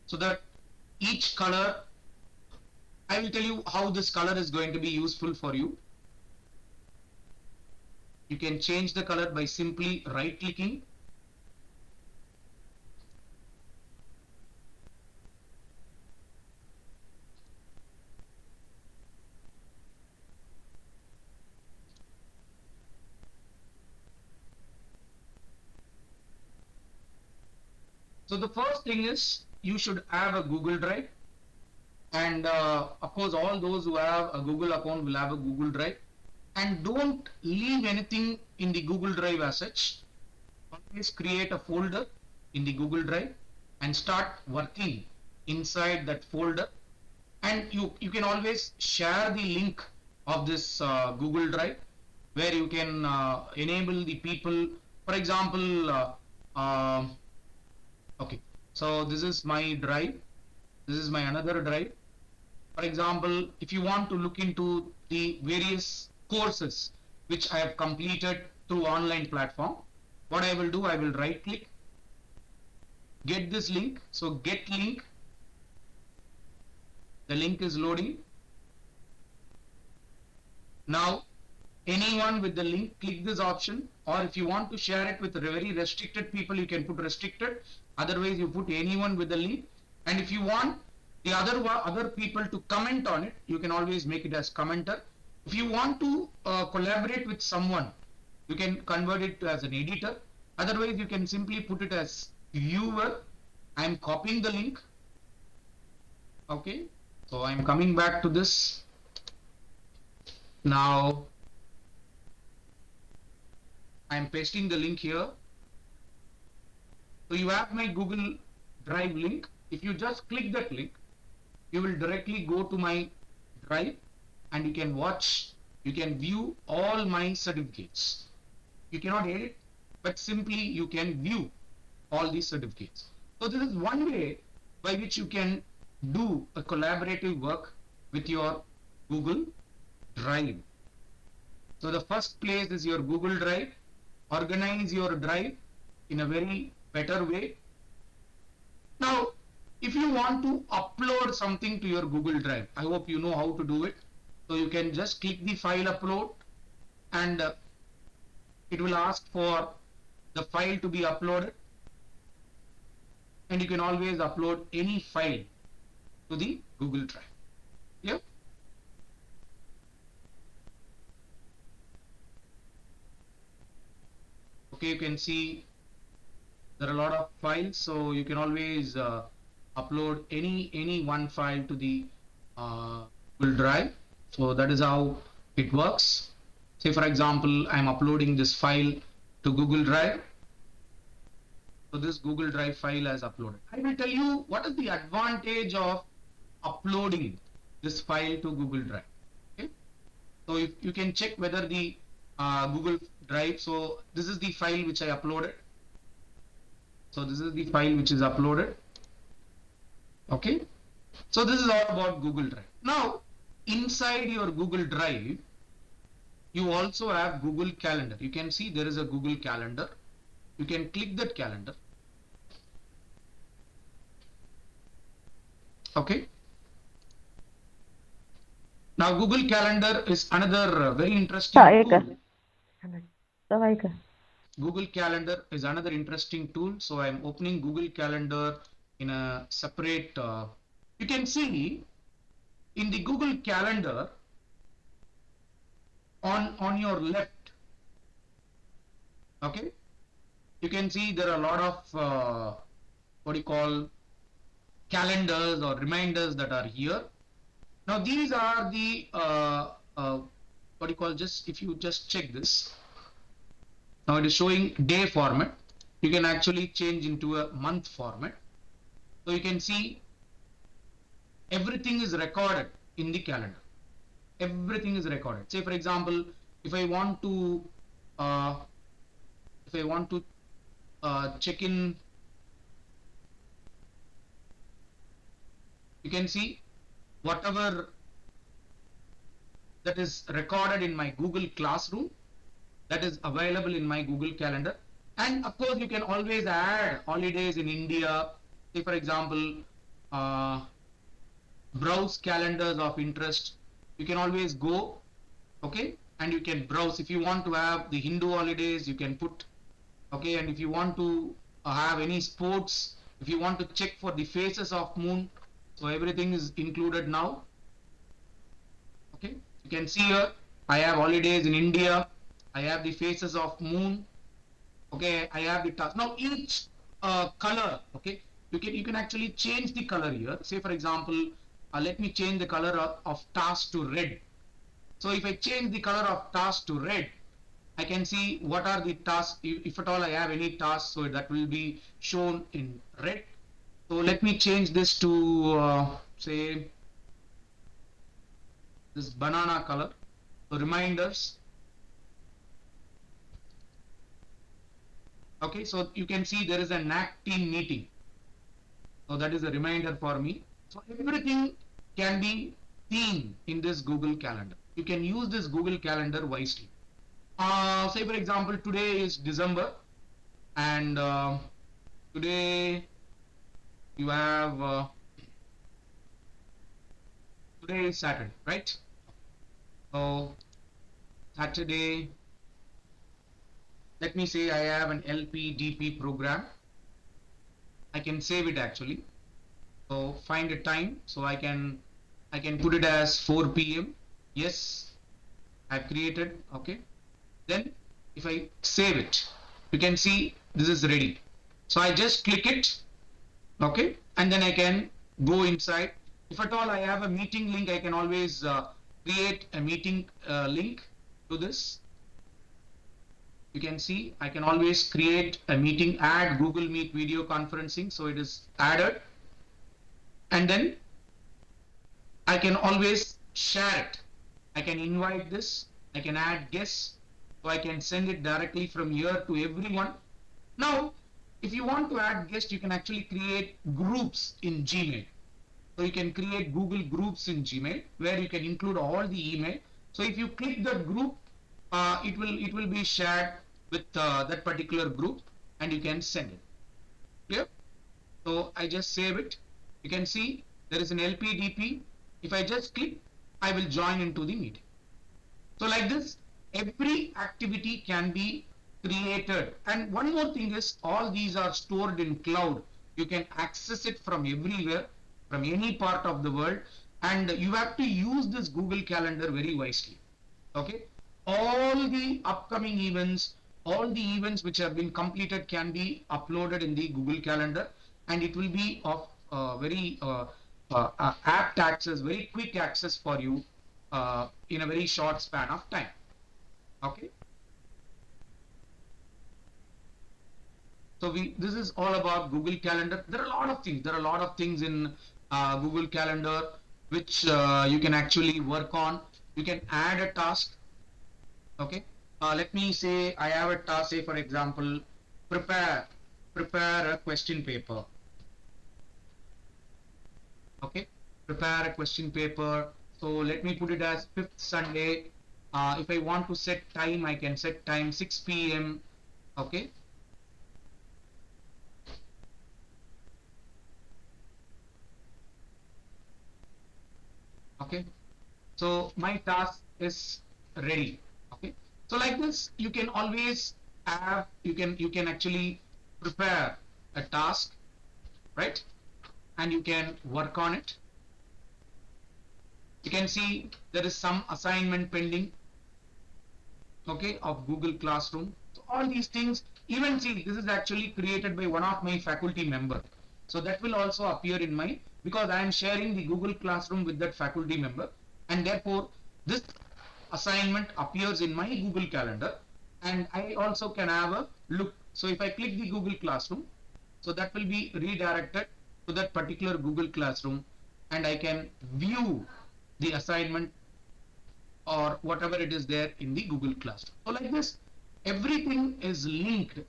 so that each color, I will tell you how this color is going to be useful for you. You can change the color by simply right clicking. So the first thing is you should have a Google Drive, and of course all those who have a Google account will have a Google Drive, and don't leave anything in the Google Drive as such. Always create a folder in the Google Drive and start working inside that folder, and you can always share the link of this Google Drive, where you can enable the people. For example, okay, so this is my drive, this is my another drive. For example, if you want to look into the various courses which I have completed through online platform, what I will do, I will right click, get this link. So get link, the link is loading. Now anyone with the link, click this option, or if you want to share it with very restricted people, you can put restricted. Otherwise you put anyone with the link, and if you want the other people to comment on it, you can always make it as commenter. If you want to collaborate with someone, you can convert it as an editor. Otherwise you can simply put it as viewer. I am copying the link. Okay, so I am coming back to this. Now I am pasting the link here. So you have my Google Drive link. If you just click that link, you will directly go to my Drive, and you can watch, you can view all my certificates. You cannot edit, but simply you can view all these certificates. So this is one way by which you can do a collaborative work with your Google Drive. So the first place is your Google Drive. Organize your Drive in a very better way. Now, if you want to upload something to your Google Drive, I hope you know how to do it. So you can just click the file upload, and it will ask for the file to be uploaded, and you can always upload any file to the Google Drive. Yeah. Okay, you can see there are a lot of files, so you can always upload any one file to the Google Drive. So that is how it works. Say for example, I'm uploading this file to Google Drive. So this Google Drive file has uploaded. I will tell you what is the advantage of uploading this file to Google Drive. Okay, so if you can check whether the Google Drive, so this is the file which I uploaded. So this is the file which is uploaded. Okay, so this is all about Google Drive. Now inside your Google Drive, you also have Google Calendar. You can see there is a Google Calendar. You can click that calendar. Okay. Now Google Calendar is another very interesting tool. Google Calendar is another interesting tool. So I am opening Google Calendar in a separate, you can see in the Google Calendar on your left, okay, you can see there are a lot of what you call calendars or reminders that are here. Now these are the what you call, just if you just check this, now it is showing day format. you can actually change into a month format. So you can see everything is recorded in the calendar. Everything is recorded. Say for example, if I want to check in, you can see whatever that is recorded in my Google Classroom, that is available in my Google Calendar. And of course, you can always add holidays in India. Say for example, browse calendars of interest. You can always go, okay, and you can browse. If you want to have the Hindu holidays, you can put, okay, and if you want to have any sports, if you want to check for the phases of moon, so everything is included now. Okay, you can see here, I have holidays in India, I have the phases of moon, okay, I have the task. Now each color, okay, you can actually change the color here. Say for example, let me change the color of task to red. So if I change the color of task to red, I can see what are the tasks, if at all I have any tasks, so that will be shown in red. So let me change this to say this banana color. So reminders. Okay, so you can see there is a NAC team meeting. So that is a reminder for me. So everything can be seen in this Google Calendar. You can use this Google Calendar wisely. Say for example, today is December, and today you have today is Saturday, right? So Saturday, let me say I have an LPDP program. I can save it actually. So find a time, so I can put it as 4 p.m. Yes, I've created. Okay, then if I save it, you can see this is ready. So I just click it, okay, and then I can go inside. If at all I have a meeting link, I can always create a meeting link to this. You can see I can always create a meeting, add Google Meet video conferencing, so it is added, and then I can always share it. I can invite this, I can add guests, so I can send it directly from here to everyone. Now if you want to add guests, you can actually create groups in Gmail. So you can create Google Groups in Gmail where you can include all the email. So if you click the group, it will be shared with that particular group, and you can send it. Clear? So I just save it. You can see there is an LPDP. If I just click, I will join into the meeting. So like this, every activity can be created. And one more thing is, all these are stored in cloud. You can access it from everywhere, from any part of the world, and you have to use this Google Calendar very wisely. Okay, all the upcoming events, all the events which have been completed can be uploaded in the Google Calendar, and it will be of very apt access, very quick access for you in a very short span of time. Okay, so this is all about Google Calendar. There are a lot of things. There are a lot of things in Google Calendar which you can actually work on. You can add a task. Okay, let me say I have a task. Say for example, prepare a question paper. Okay, prepare a question paper. So let me put it as 5th Sunday. If I want to set time, I can set time 6 p.m. Okay. Okay, so my task is ready. Okay, so like this, you can always have, you can actually prepare a task, right? And you can work on it. You can see there is some assignment pending, okay, of Google Classroom. So all these things, even see, this is actually created by one of my faculty member. So that will also appear in my, because I am sharing the Google Classroom with that faculty member, and therefore this assignment appears in my Google Calendar, and I also can have a look So if I click the Google Classroom, so that will be redirected to that particular Google Classroom, and I can view the assignment or whatever it is there in the Google Classroom. So like this, everything is linked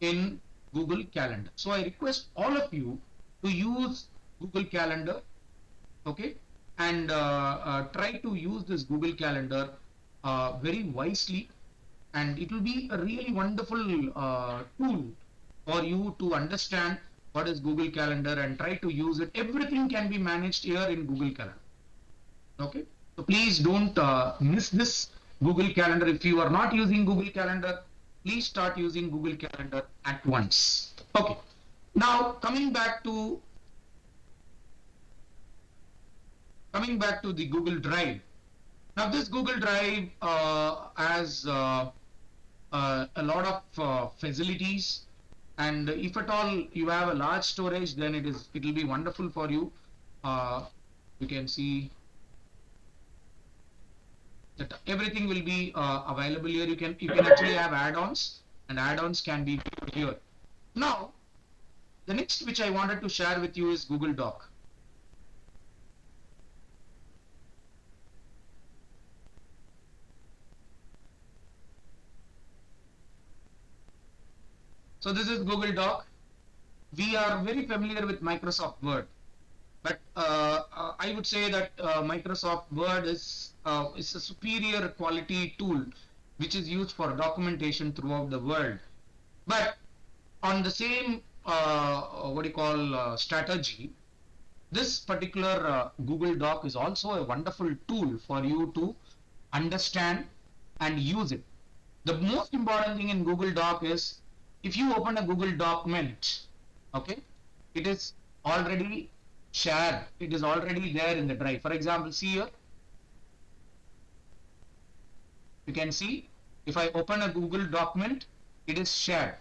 in Google Calendar. So I request all of you to use Google Calendar, okay, and try to use this Google Calendar very wisely, and it will be a really wonderful tool for you to understand what is Google Calendar and try to use it. Everything can be managed here in Google Calendar. Okay, so please don't miss this Google Calendar. If you are not using Google Calendar, please start using Google Calendar at once. Okay, now coming back to the Google Drive. Now this Google Drive has a lot of facilities, and if at all you have a large storage, then it will be wonderful for you. You can see that everything will be available here. You can actually have add-ons, and add-ons can be viewed here. Now the next which I wanted to share with you is Google Doc. So this is Google Doc. We are very familiar with Microsoft Word, but I would say that Microsoft Word is a superior quality tool which is used for documentation throughout the world. But on the same strategy, this particular Google Doc is also a wonderful tool for you to understand and use it. The most important thing in Google Doc is, if you open a Google document, okay, it is already shared. It is already there in the drive. For example, see here, you can see if I open a Google document, it is shared.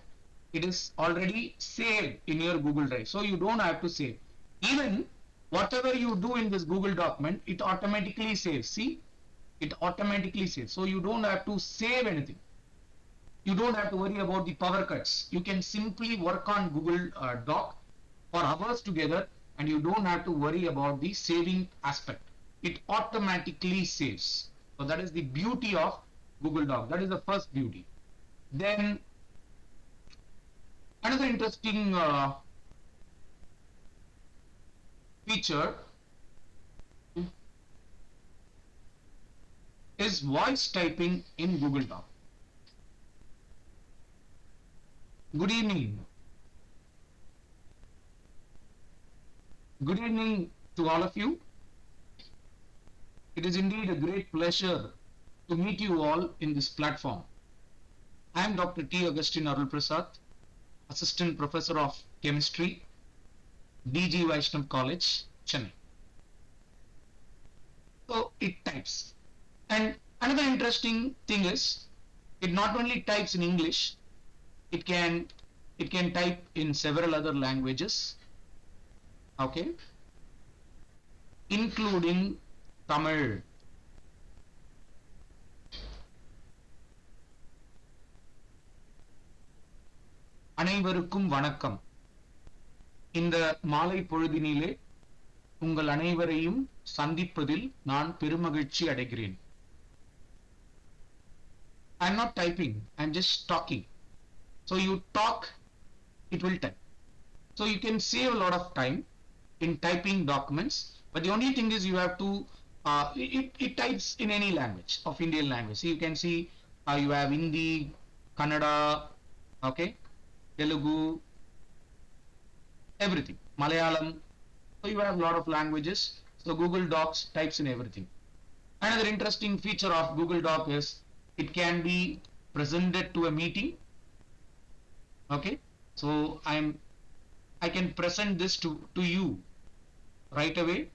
It is already saved in your Google Drive. So you don't have to save. Even whatever you do in this Google document, it automatically saves. See, it automatically saves. So you don't have to save anything. You don't have to worry about the power cuts. You can simply work on Google Doc for hours together, and you don't have to worry about the saving aspect. It automatically saves. So that is the beauty of Google Doc. That is the first beauty. Then another interesting feature is voice typing in Google Doc. Good evening. Good evening to all of you. It is indeed a great pleasure to meet you all in this platform. I am Dr. T. Agustin Arul Prasad, Assistant Professor of Chemistry, DG Vaishnav College, Chennai. So it types. And another interesting thing is, it not only types in English, it can type in several other languages, okay, including Tamil. அனைவருக்கும் வணக்கம். இந்த மாலை பொழுதினிலே உங்கள் அனைவரையும் சந்திப்பதில் நான் பெருமகிழ்ச்சி அடைகிறேன். I'm not typing, I'm just talking. So you talk, it will type. So you can save a lot of time in typing documents, but the only thing is you have to, it types in any language of Indian language. So you can see you have Hindi, Kannada, okay, Telugu, everything, Malayalam. So you have a lot of languages. So Google Docs types in everything. Another interesting feature of Google Doc is it can be presented to a meeting. Okay, so I can present this to you right away.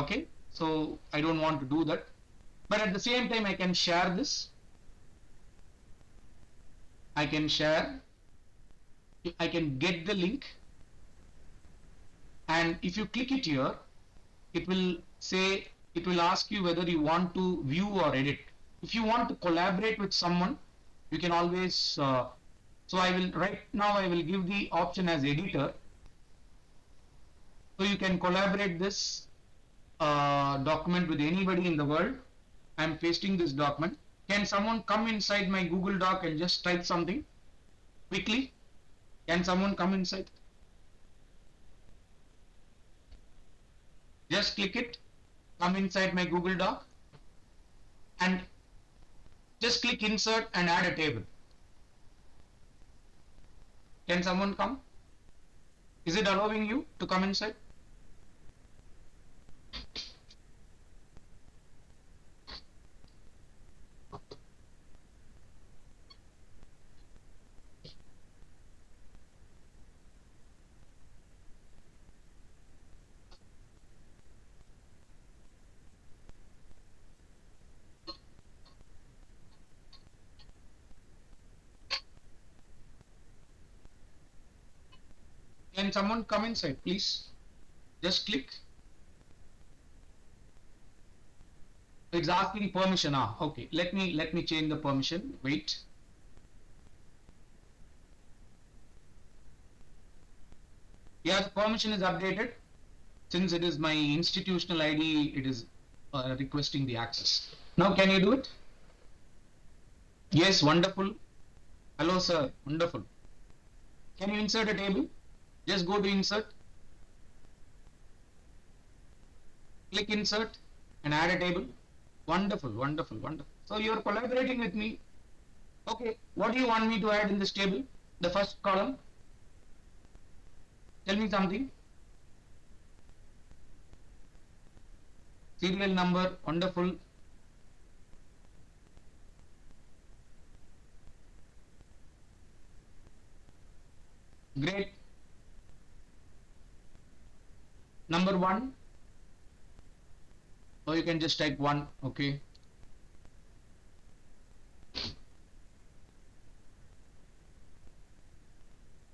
Okay, so I don't want to do that, but at the same time I can share this. I can share, I can get the link, and if you click it here, it will say, it will ask you whether you want to view or edit. If you want to collaborate with someone, you can always, so I will, right now I will give the option as editor. So you can collaborate this document with anybody in the world. I'm pasting this document. Can someone come inside my Google Doc and just type something quickly? Can someone come inside? Just click it, come inside my Google Doc, and just click insert and add a table. Can someone come? Is it allowing you to come inside? Can someone come inside, please? Just click. It's asking permission. Okay. Let me change the permission. Wait. Yeah, the permission is updated. Since it is my institutional ID, it is requesting the access. Now, can you do it? Yes, wonderful. Hello, sir. Wonderful. Can you insert a table? Just go to insert. Click insert and add a table. Wonderful, wonderful, wonderful. So you are collaborating with me. Okay, what do you want me to add in this table? The first column. Tell me something. Serial number, wonderful. Great. Number 1. Or you can just type 1, okay.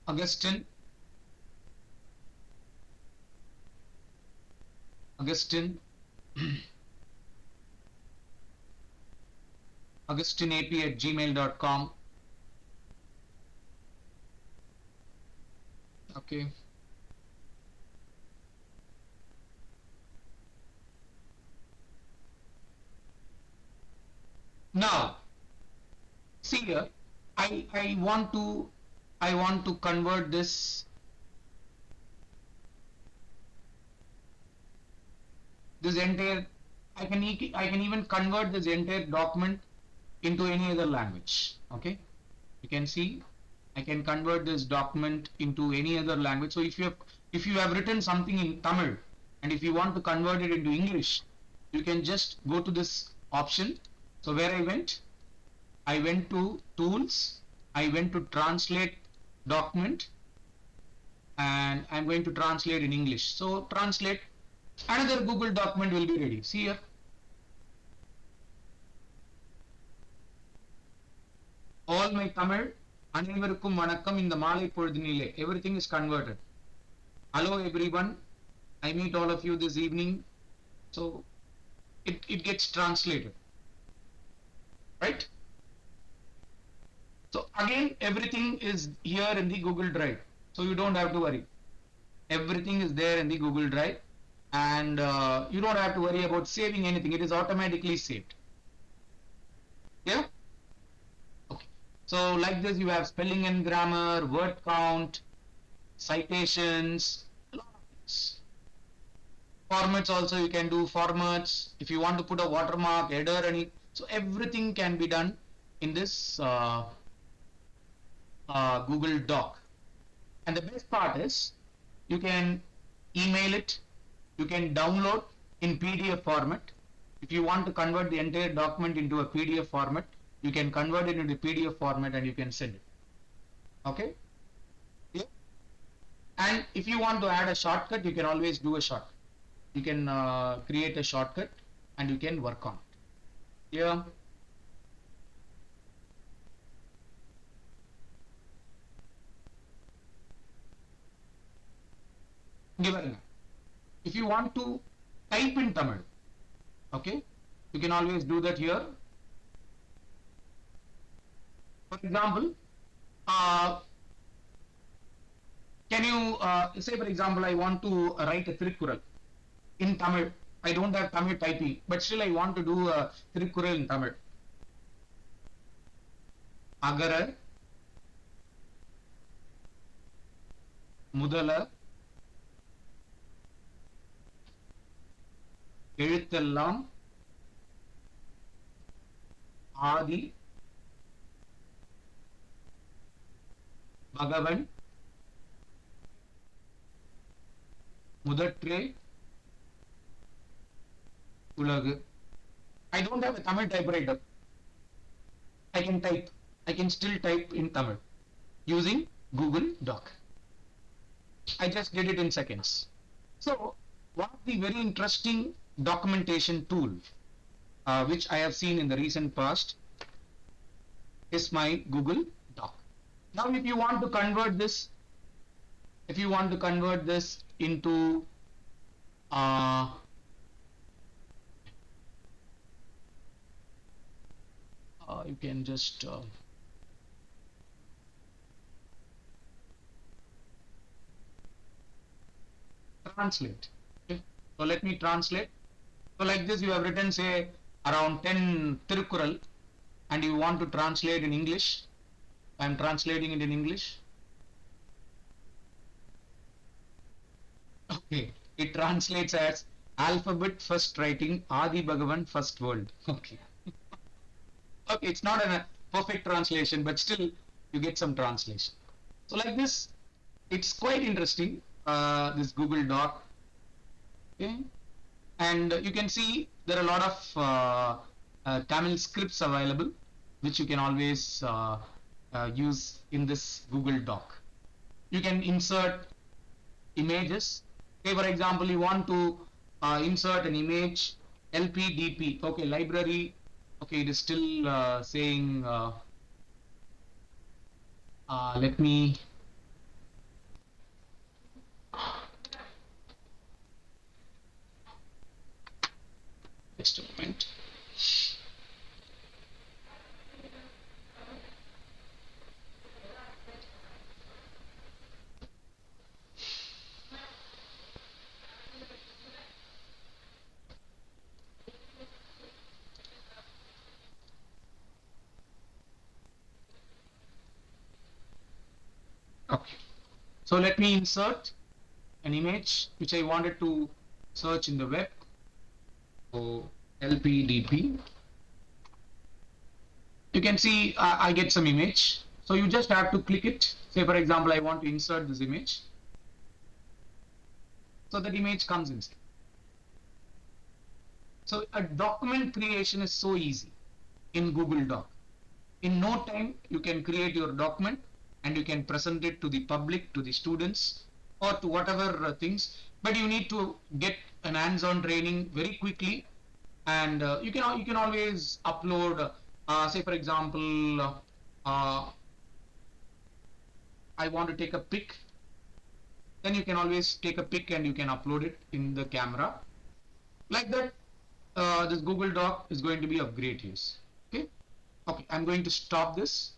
Augustine. AugustineAP@gmail.com. Okay. Now, see here, I want to convert this entire, I can even convert this entire document into any other language. Okay, you can see I can convert this document into any other language. So if you have written something in Tamil and if you want to convert it into English, you can just go to this option. So where I went to tools, I went to translate document, and I'm going to translate in English. So translate, another Google document will be ready. See here. All my Tamil, அனைவருக்கும் வணக்கம் இந்த மாலை பொழுதினிலே, everything is converted. Hello everyone, I meet all of you this evening. So it gets translated, right? So again, everything is here in the Google Drive, so you don't have to worry. Everything is there in the Google Drive, and you don't have to worry about saving anything. It is automatically saved. Yeah. Okay. So like this, you have spelling and grammar, word count, citations, a lot of things. Formats also, you can do formats. If you want to put a watermark, header, so everything can be done in this Google Doc. And the best part is you can email it, you can download in PDF format. If you want to convert the entire document into a PDF format, you can convert it into PDF format and you can send it. Okay? Yeah. And if you want to add a shortcut, you can always do a shortcut. You can create a shortcut and you can work on it. Yeah. If you want to type in Tamil, okay, you can always do that here. For example, can you say, for example, I want to write a Tirukkural in Tamil. I don't have Tamil typing, but still I want to do a Tirukkural in Tamil. Agara, Mudala, எழுத்தெல்லாம் ஆதி பகவன் முதற்றே உலகு. I don't have a Tamil typewriter. I can type. I can still type in Tamil using Google Doc. I just did it in seconds. So, one of the very interesting documentation tool which I have seen in the recent past is my Google Doc. Now, if you want to convert this, into you can just translate. Okay. So let me translate. So like this, you have written say around 10 Tirukkural and you want to translate in English. I am translating it in English. Okay, it translates as alphabet first writing, Adi Bhagavan first world. Okay. Okay, it's not a perfect translation, but still you get some translation. So like this, it's quite interesting, this Google Doc. Okay. And you can see there are a lot of Tamil scripts available, which you can always use in this Google Doc. You can insert images. Say for example, you want to insert an image, LPDP, okay, library, okay, it is still saying, let me, just a moment. Okay, so let me insert an image which I wanted to search in the web. So LPDP. You can see I get some image. So you just have to click it. Say for example, I want to insert this image. So that image comes inside. So a document creation is so easy in Google Doc. In no time, you can create your document and you can present it to the public, to the students, or to whatever things. But you need to get an hands-on training very quickly, and you can always upload. Say for example, I want to take a pic. Then you can always take a pic and you can upload it in the camera. Like that, this Google Doc is going to be of great use. Okay. Okay, I'm going to stop this.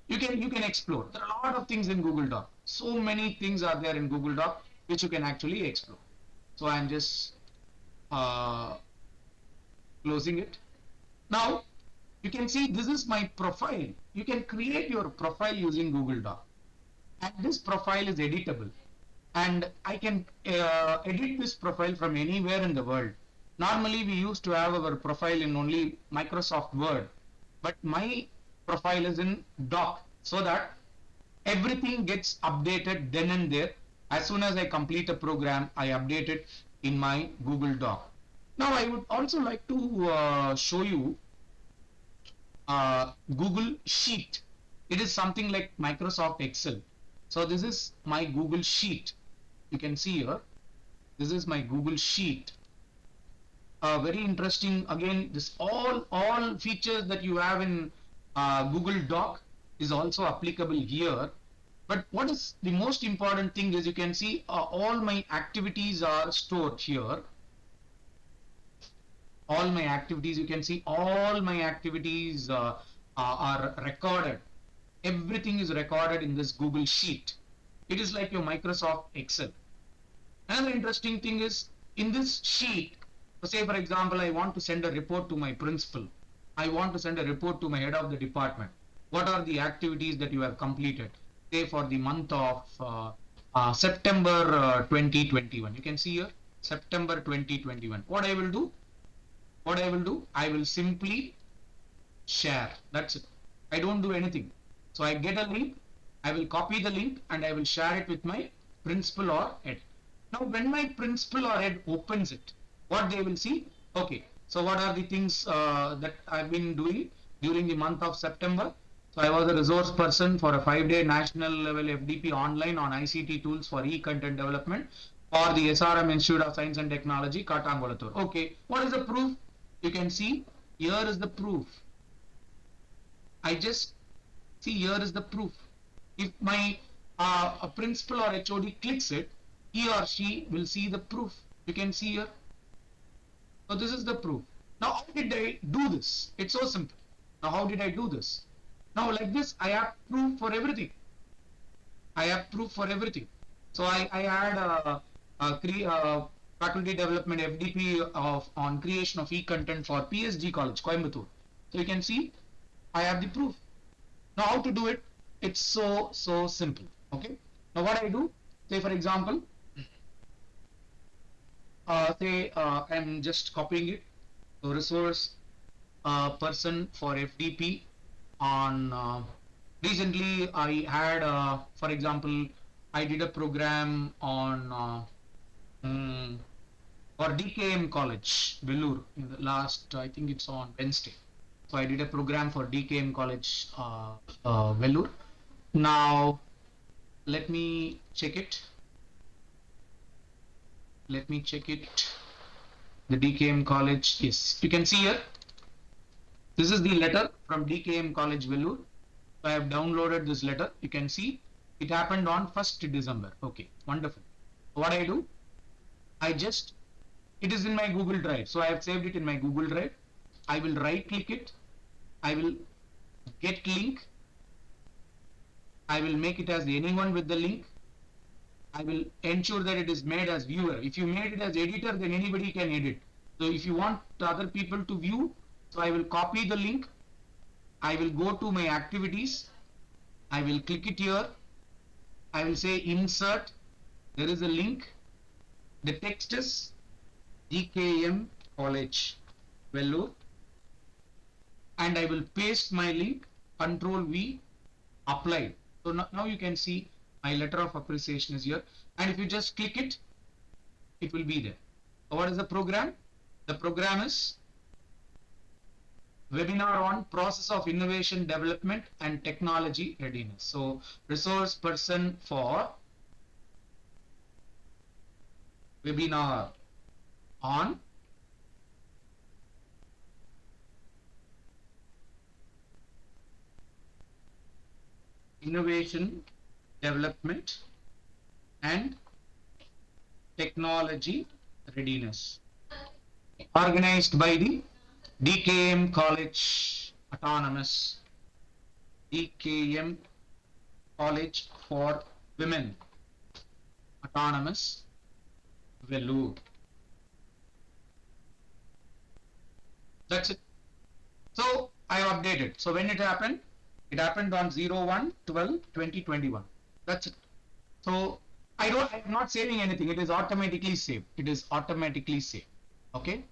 You can explore. There are a lot of things in Google Doc. So many things are there in Google Doc which you can actually explore. So I'm just closing it. Now you can see this is my profile. You can create your profile using Google Doc, and this profile is editable, and I can edit this profile from anywhere in the world. Normally we used to have our profile in only Microsoft Word, but my profile is in Doc, so that everything gets updated then and there. As soon as I complete a program, I update it in my Google Doc. Now I would also like to show you Google Sheet. It is something like Microsoft Excel. So this is my Google Sheet. You can see here, this is my Google Sheet. Very interesting. Again, this all features that you have in Google Doc is also applicable here. But what is the most important thing is you can see all my activities are stored here. All my activities, you can see all my activities are recorded Everything is recorded in this Google Sheet. It is like your Microsoft Excel. Another interesting thing is, in this sheet, say for example, I want to send a report to my principal. I want to send a report to my head of the department. What are the activities that you have completed? Say for the month of September 2021. You can see here, September 2021. What I will do? I will simply share. That's it. I don't do anything. So I get a link, I will copy the link and I will share it with my principal or head. Now when my principal or head opens it, what they will see? Okay, so what are the things that I've been doing during the month of September? So I was a resource person for a 5-day national level FDP online on ICT tools for e-content development for the SRM Institute of Science and Technology, Katangolathur. Okay, what is the proof? You can see here is the proof. I just see here is the proof. If my a principal or HOD clicks it, he or she will see the proof. You can see here. So this is the proof. Now how did I do this? It's so simple. Now how did I do this? Now like this, I have proof for everything. I have proof for everything. So I had faculty development FDP on creation of e-content for PSG College, Coimbatore. So you can see I have the proof. Now how to do it? It's so simple. Okay. Now what I do, say for example, I'm just copying it. So resource person for FDP on recently I had for example, I did a program on for DKM College, Vellore, in the last, I think it's on Wednesday. So I did a program for DKM College, Vellore. Now, let me check it. The DKM College, yes. You can see here, this is the letter from DKM College, Vellore. So I have downloaded this letter. You can see it happened on 1st December. Okay, wonderful. What I do, it is in my Google Drive. So I have saved it in my Google Drive. I will right click it. I will get link. I will make it as anyone with the link. I will ensure that it is made as viewer. If you made it as editor, then anybody can edit. So if you want other people to view, so I will copy the link. I will go to my activities. I will click it here. I will say insert. There is a link. The text is DKM College, Vellore. And I will paste my link, Control V, apply. So now you can see my letter of appreciation is here. And if you just click it, it will be there. So what is the program? The program is webinar on process of innovation development and technology readiness. So resource person for webinar on innovation development and technology readiness, organized by the DKM College Autonomous, DKM College for Women Autonomous, Vellore. That's it. So I have updated. So when it happened on 01/12/2021. That's it. So I'm not saving anything. It is automatically saved. Okay.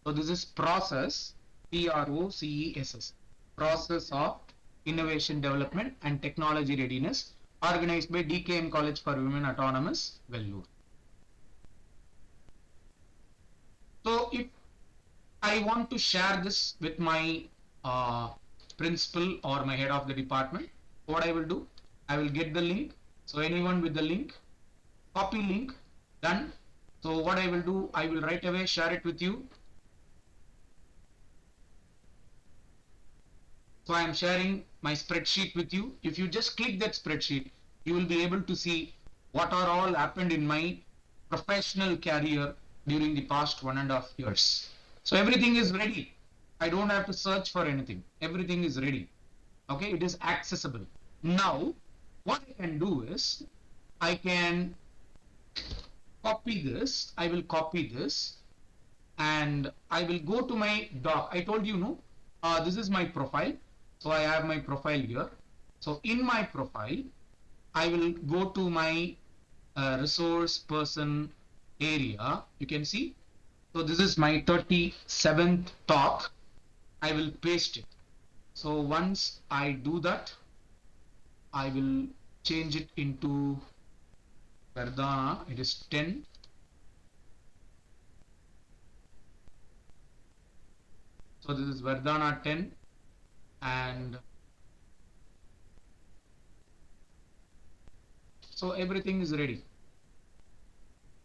So this is process, PROCESS, process of innovation development and technology readiness, organized by DKM College for Women Autonomous, Vellore. So if I want to share this with my principal or my head of the department, what I will do, I will get the link. So anyone with the link, copy link, done. So what I will do, I will right away share it with you. So I am sharing my spreadsheet with you. If you just click that spreadsheet, you will be able to see what are all happened in my professional career during the past 1.5 years. So everything is ready. I don't have to search for anything. Everything is ready. Okay, it is accessible. Now, what I can do is, I can copy this. I will copy this, and I will go to my doc. I told you, no, this is my profile. So I have my profile here. So in my profile, I will go to my resource person area. You can see. So this is my 37th talk. I will paste it. So once I do that, I will change it into Verdana. It is 10. So this is Verdana 10, and so everything is ready.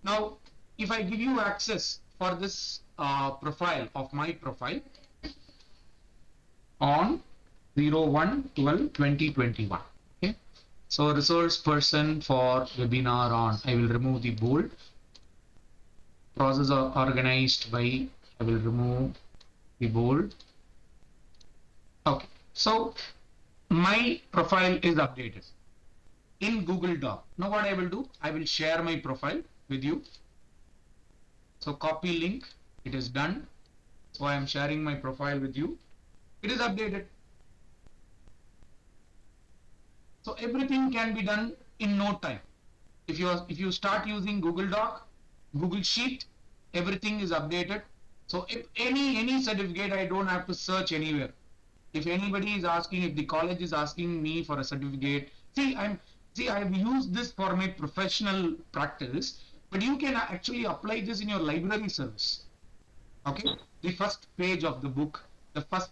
Now, if I give you access for this profile of my profile on 01/12/2021, okay. So resource person for webinar on, I will remove the bold. Process organized by, I will remove the bold. Okay, so my profile is updated in Google Doc. Now what I will do, I will share my profile with you. So copy link, it is done. So I am sharing my profile with you. It is updated. So everything can be done in no time. If you start using Google Doc, Google Sheet, everything is updated. So if any certificate, I don't have to search anywhere. If anybody is asking, if the college is asking me for a certificate, I've used this for my professional practice, but you can actually apply this in your library service. Okay, the first page of the book, the first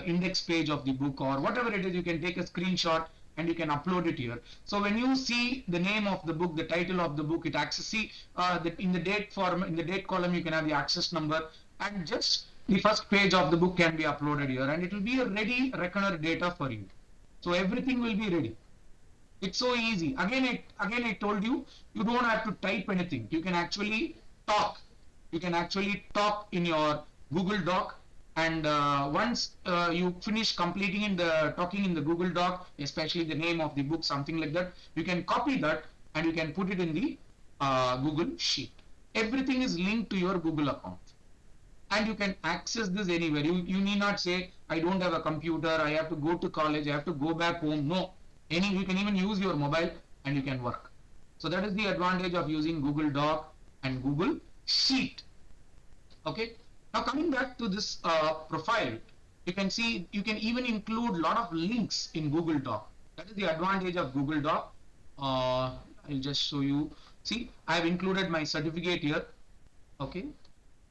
index page of the book, or whatever it is, you can take a screenshot and you can upload it here. So when you see the name of the book, the title of the book, it access, in the date form, in the date column, you can have the access number, and just the first page of the book can be uploaded here, and it will be a ready reckoner data for you. So everything will be ready. It's so easy. Again, I told you, you don't have to type anything. You can actually talk. You can actually talk in your Google Doc, and once you finish talking in the Google Doc, especially the name of the book, something like that, you can copy that and you can put it in the Google Sheet. Everything is linked to your Google account, and you can access this anywhere. You need not say, I don't have a computer, I have to go to college, I have to go back home. No, you can even use your mobile and you can work. So that is the advantage of using Google Doc and Google Sheet. Okay, now coming back to this profile, you can see you can even include a lot of links in Google Doc. That is the advantage of Google Doc. I'll just show you. See, I have included my certificate here. Okay,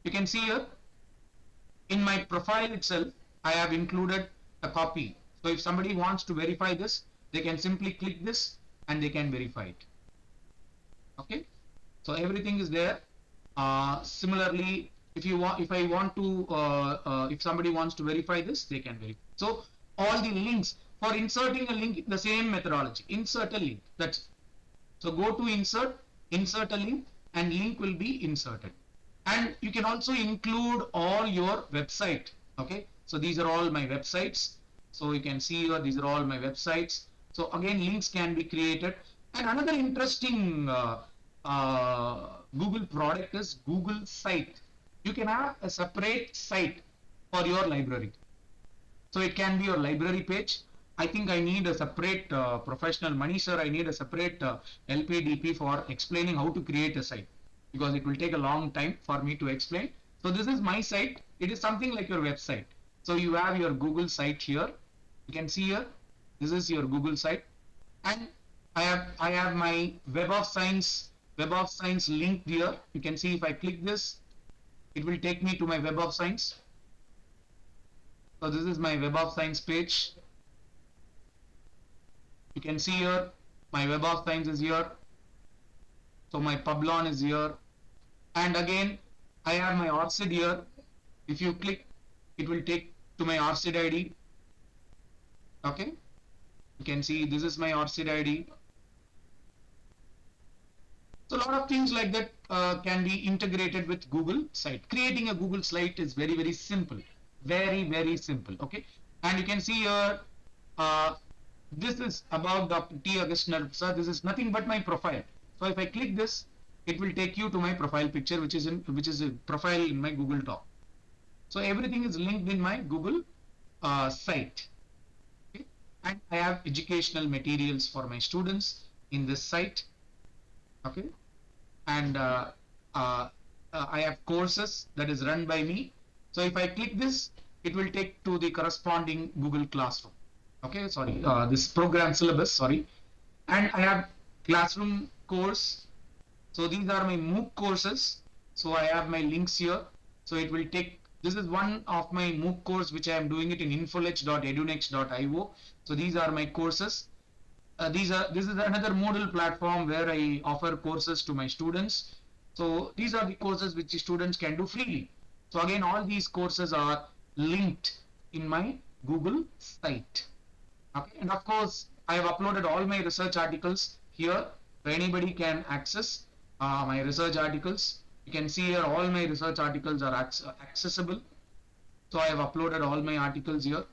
you can see here in my profile itself, I have included a copy. So if somebody wants to verify this, they can simply click this and they can verify it. Okay, so everything is there. Similarly, if somebody wants to verify this, they can verify. So all the links, for inserting a link, the same methodology, insert a link. That's it. So go to insert a link, and link will be inserted. And you can also include all your website. Okay, so these are all my websites. So you can see here, these are all my websites. So again, links can be created. And another interesting Google product is Google Site. You can have a separate site for your library. So it can be your library page. I think I need a separate professional money, sir. I need a separate LPDP for explaining how to create a site, because it will take a long time for me to explain. So this is my site. It is something like your website. So you have your Google site here. You can see here, this is your Google site, and I have my Web of Science linked here. You can see if I click this, it will take me to my Web of Science. So this is my Web of Science page. You can see here, my Web of Science is here. So my Publon is here. And again, I have my ORCID here. If you click, it will take to my ORCID ID. Okay. You can see this is my ORCID ID. So a lot of things like that can be integrated with Google site. Creating a Google site is very, very simple. Very, very simple. Okay. And you can see here, this is about Dr. T. Agustin. Sir, this is nothing but my profile. So if I click this, it will take you to my profile picture, which is a profile in my Google Doc. So everything is linked in my Google site. Okay? And I have educational materials for my students in this site. Okay, and I have courses that is run by me. So if I click this, it will take to the corresponding Google Classroom. Okay, sorry, this program syllabus, sorry. And I have classroom course. So these are my MOOC courses. So I have my links here. So it will take, this is one of my MOOC course which I am doing it in infoledge.edunext.io. So these are my courses. This is another Moodle platform where I offer courses to my students. So these are the courses which the students can do freely. So again, all these courses are linked in my Google site. Okay, and of course, I have uploaded all my research articles here, so anybody can access my research articles. You can see here all my research articles are accessible. So I have uploaded all my articles here.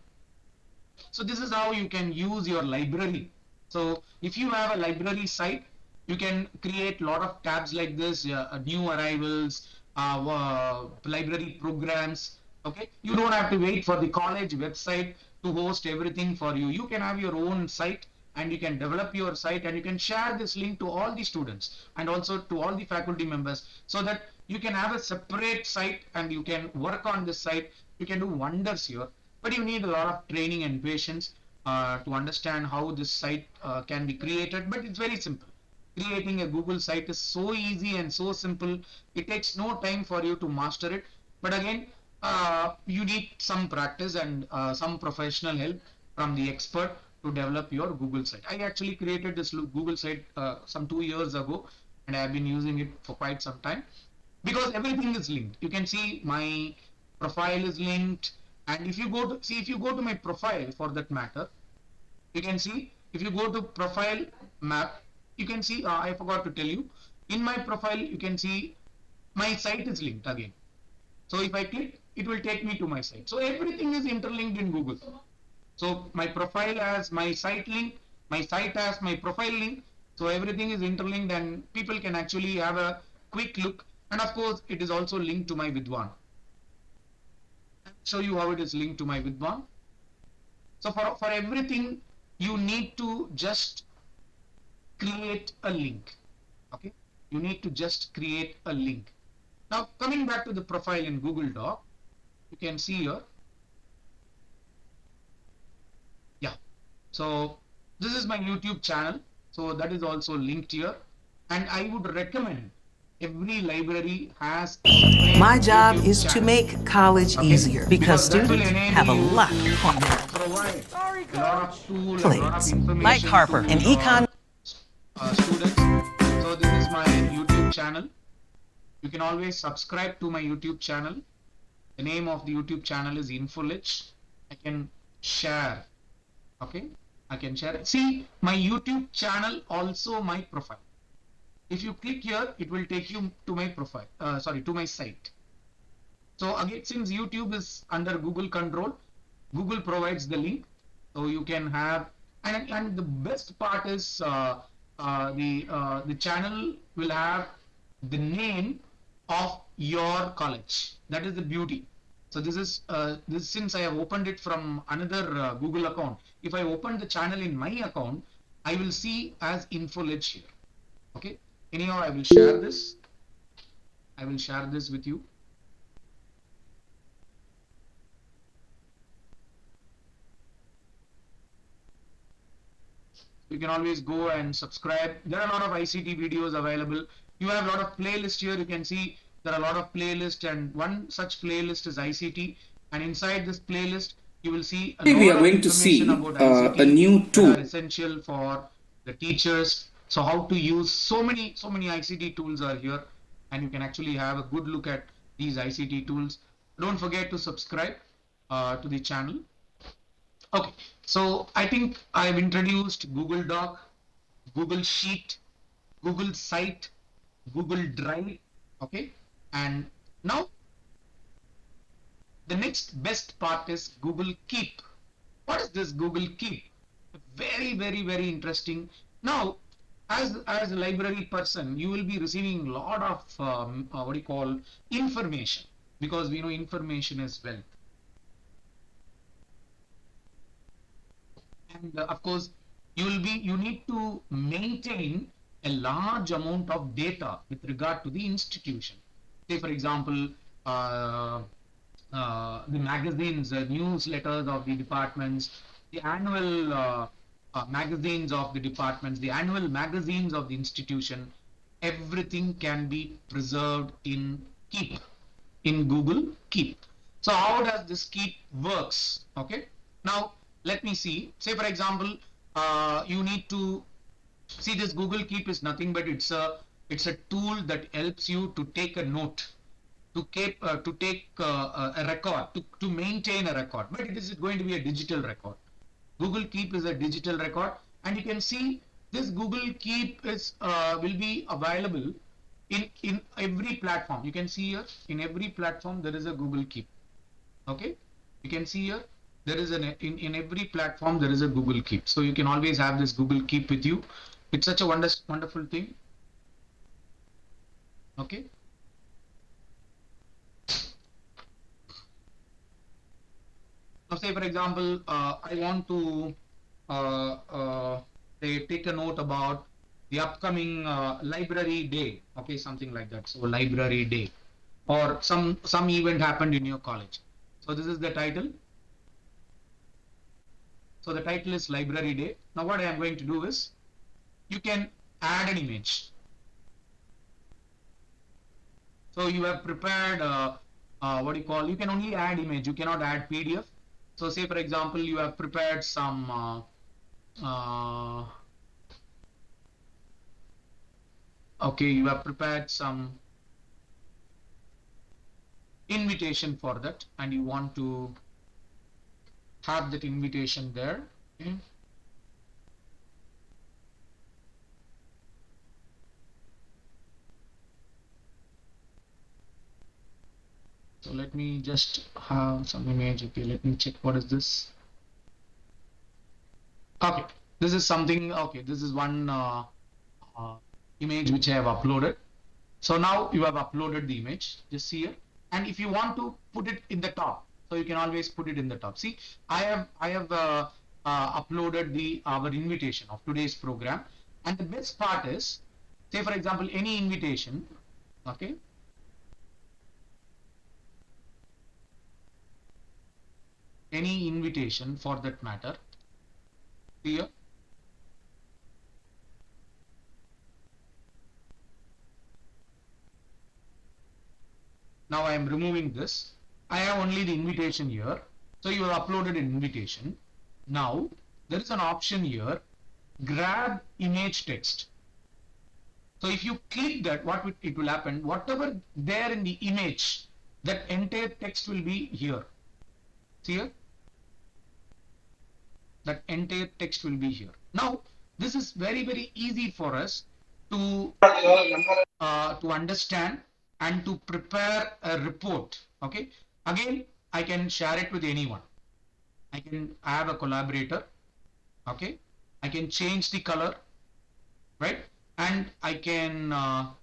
So this is how you can use your library. So if you have a library site, you can create a lot of tabs like this, new arrivals, library programs. Okay, you don't have to wait for the college website to host everything for you. You can have your own site and you can develop your site and you can share this link to all the students and also to all the faculty members so that you can have a separate site and you can work on this site. You can do wonders here, but you need a lot of training and patience to understand how this site can be created, but it's very simple. Creating a Google site is so easy and so simple. It takes no time for you to master it. But again, you need some practice and some professional help from the expert to develop your Google site. I actually created this Google site some 2 years ago, and I have been using it for quite some time because everything is linked. You can see my profile is linked, and if you go to my profile for that matter, you can see if you go to profile map, you can see I forgot to tell you, in my profile you can see my site is linked again. So if I click, it will take me to my site. So everything is interlinked in Google. So my profile has my site link, my site has my profile link. So everything is interlinked and people can actually have a quick look. And of course, it is also linked to my Vidwan. I'll show you how it is linked to my Vidwan. So for everything, you need to just create a link. Okay, you need to just create a link. Now coming back to the profile in Google Doc, you can see here. Yeah, so this is my YouTube channel. So that is also linked here, and I would recommend every library has a My job is YouTube to channel. make college easier because that will students enable have a you lot to on their provide a lot of tools, a lot of plates. information Like Harper to and econ. Students. So this is my YouTube channel. You can always subscribe to my YouTube channel. The name of the YouTube channel is Infoledge. I can share. Okay, I can share it. See my YouTube channel, also my profile. If you click here, it will take you to my profile. To my site. So again, since YouTube is under Google control, Google provides the link, so you can have. And the best part is the channel will have the name of your college. That is the beauty. So this is since I have opened it from another Google account. If I open the channel in my account, I will see as Infoledge here. Okay. Anyhow, I will share this. I will share this with you. You can always go and subscribe. There are a lot of ICT videos available. You have a lot of playlists here. You can see there are a lot of playlists, and one such playlist is ICT. And inside this playlist, you will see a Today we lot are of going to see information about ICT a new tool. that are essential for the teachers. So how to use so many ICT tools are here, and you can actually have a good look at these ICT tools. Don't forget to subscribe to the channel. Okay, so I think I've introduced Google Doc, Google Sheet, Google Site, Google Drive. Okay, and now the next best part is Google Keep. What is this Google Keep? very interesting. Now, as a library person, you will be receiving a lot of what do you call information, because we know information is wealth. And of course, you need to maintain a large amount of data with regard to the institution. Say, for example, the magazines, newsletters of the departments, the annual magazines of the departments, the annual magazines of the institution. Everything can be preserved in Keep, in Google Keep. So how does this Keep works? Okay. Now let me see. Say, for example, you need to see this Google Keep is nothing but it's a tool that helps you to take a note, to take a record, to maintain a record, but it is going to be a digital record. Google Keep is a digital record, and you can see this Google Keep is will be available in every platform. You can see here in every platform there is a Google Keep. Okay, you can see here there is in every platform there is a Google Keep. So you can always have this Google Keep with you. It's such a wonderful thing. Okay. Now, say for example, I want to take a note about the upcoming library day. Okay, something like that. So library day, or some event happened in your college. So this is the title. So the title is library day. Now what I am going to do is, you can add an image. So you have prepared what do you call? You can only add image. You cannot add PDF. So say for example, you have prepared some okay, you have prepared some invitation for that, and you want to have that invitation there. Okay. So let me just have some image. Okay, let me check what is this. Okay, this is something. Okay, this is one image which I have uploaded. So now you have uploaded the image. Just see here, and if you want to put it in the top, so you can always put it in the top. See, I have uploaded our invitation of today's program, and the best part is, say for example, any invitation. Okay. Any invitation for that matter here. Now I am removing this. I have only the invitation here. So you have uploaded an invitation. Now there is an option here, grab image text. So if you click that, what it will happen, whatever there in the image, that entire text will be here. See here? That entire text will be here. Now, this is very easy for us to understand and to prepare a report. Okay. Again, I can share it with anyone. I can have a collaborator. Okay. I can change the color, right? And I can add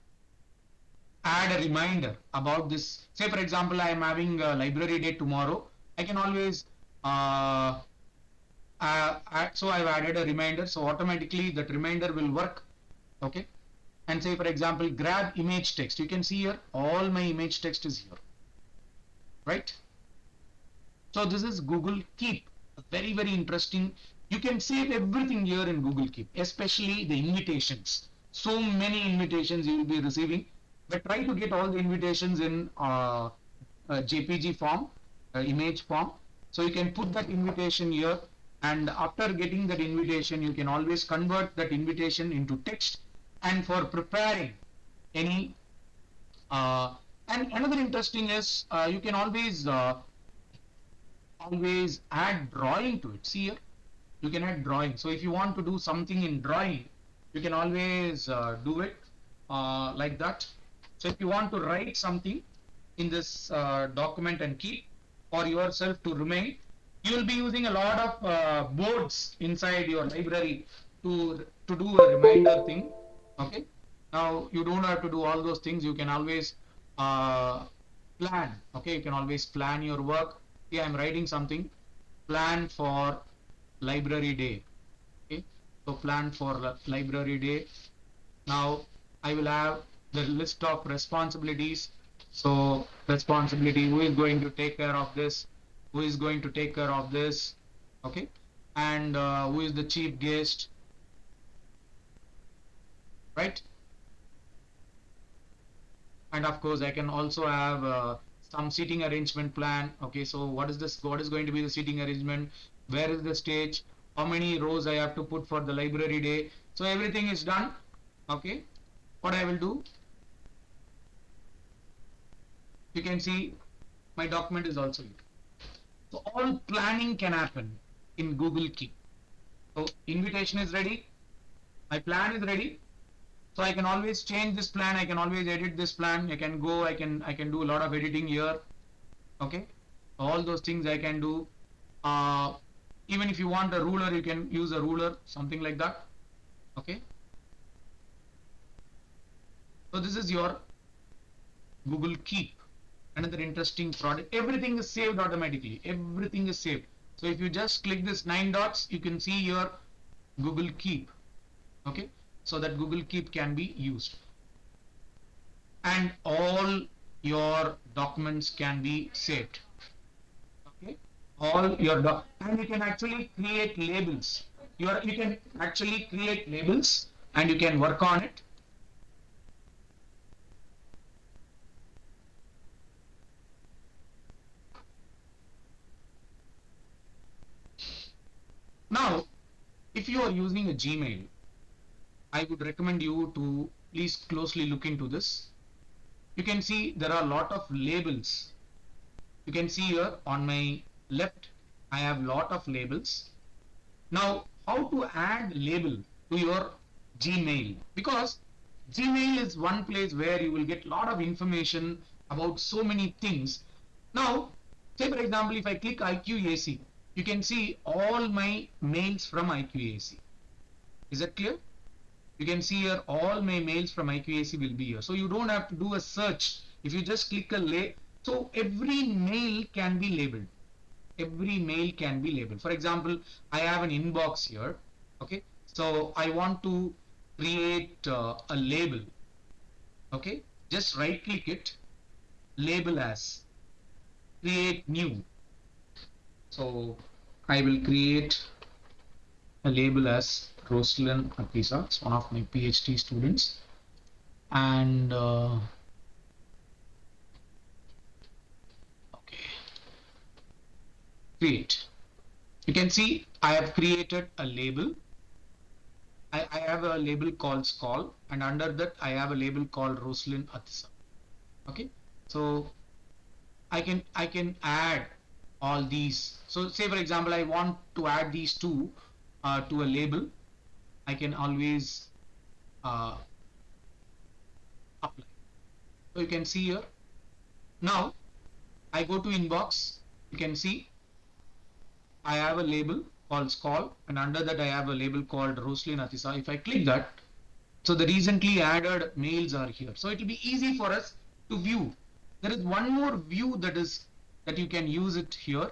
a reminder about this. Say for example, I am having a library day tomorrow. I can always so I've added a reminder, so automatically that reminder will work. Okay. And say for example, grab image text. You can see here all my image text is here, right? So this is Google Keep. Very interesting. You can save everything here in Google Keep, especially the invitations. So many invitations you will be receiving, but try to get all the invitations in JPG form, image form. So you can put that invitation here, and after getting that invitation, you can always convert that invitation into text. And for preparing any and another interesting is you can always add drawing to it. See here, you can add drawing. So if you want to do something in drawing, you can always do it like that. So if you want to write something in this document and keep for yourself to remain, You will be using a lot of boards inside your library to do a reminder thing. Okay. Now you don't have to do all those things. You can always plan. Okay. You can always plan your work. Here I'm writing something. Plan for library day. Okay. So plan for library day. Now I will have the list of responsibilities. So responsibility, who is going to take care of this, who is going to take care of this, okay, and who is the chief guest, right? And of course I can also have some seating arrangement plan. Okay, so what is this, what is going to be the seating arrangement, where is the stage, how many rows I have to put for the library day. So everything is done. Okay, what I will do, you can see my document is also here. So all planning can happen in Google Keep. So invitation is ready, my plan is ready, so I can always change this plan, I can always edit this plan, I can go, I can do a lot of editing here. Okay, all those things I can do. Even if you want a ruler, you can use a ruler, something like that. Okay, so this is your Google Keep. Another interesting product. Everything is saved automatically. Everything is saved. So if you just click this 9 dots, you can see your Google Keep. Okay, so that Google Keep can be used, and all your documents can be saved. Okay, all your and you can actually create labels. You can actually create labels and you can work on it. Now, if you are using a Gmail, I would recommend you to please closely look into this. You can see there are a lot of labels. You can see here on my left, I have lot of labels. Now, how to add label to your Gmail? Because Gmail is one place where you will get a lot of information about so many things. Now, say for example, if I click IQAC, you can see all my mails from IQAC. Is that clear? You can see here all my mails from IQAC will be here. So you don't have to do a search. If you just click a label, so every mail can be labeled. Every mail can be labeled. For example, I have an inbox here. Okay, so I want to create a label. Okay, just right click it, label as, create new. So I will create a label as Rosalind Atisa. It's one of my PhD students, and okay, create. You can see I have created a label. I have a label called Skull, and under that I have a label called Rosalind Atisa. Okay, so I can add all these. So say for example, I want to add these two to a label. I can always apply. So you can see here. Now I go to inbox. You can see I have a label called Skull, and under that I have a label called Rosalind Atisa. If I click that, so the recently added mails are here. So it will be easy for us to view. There is one more view that you can use it here.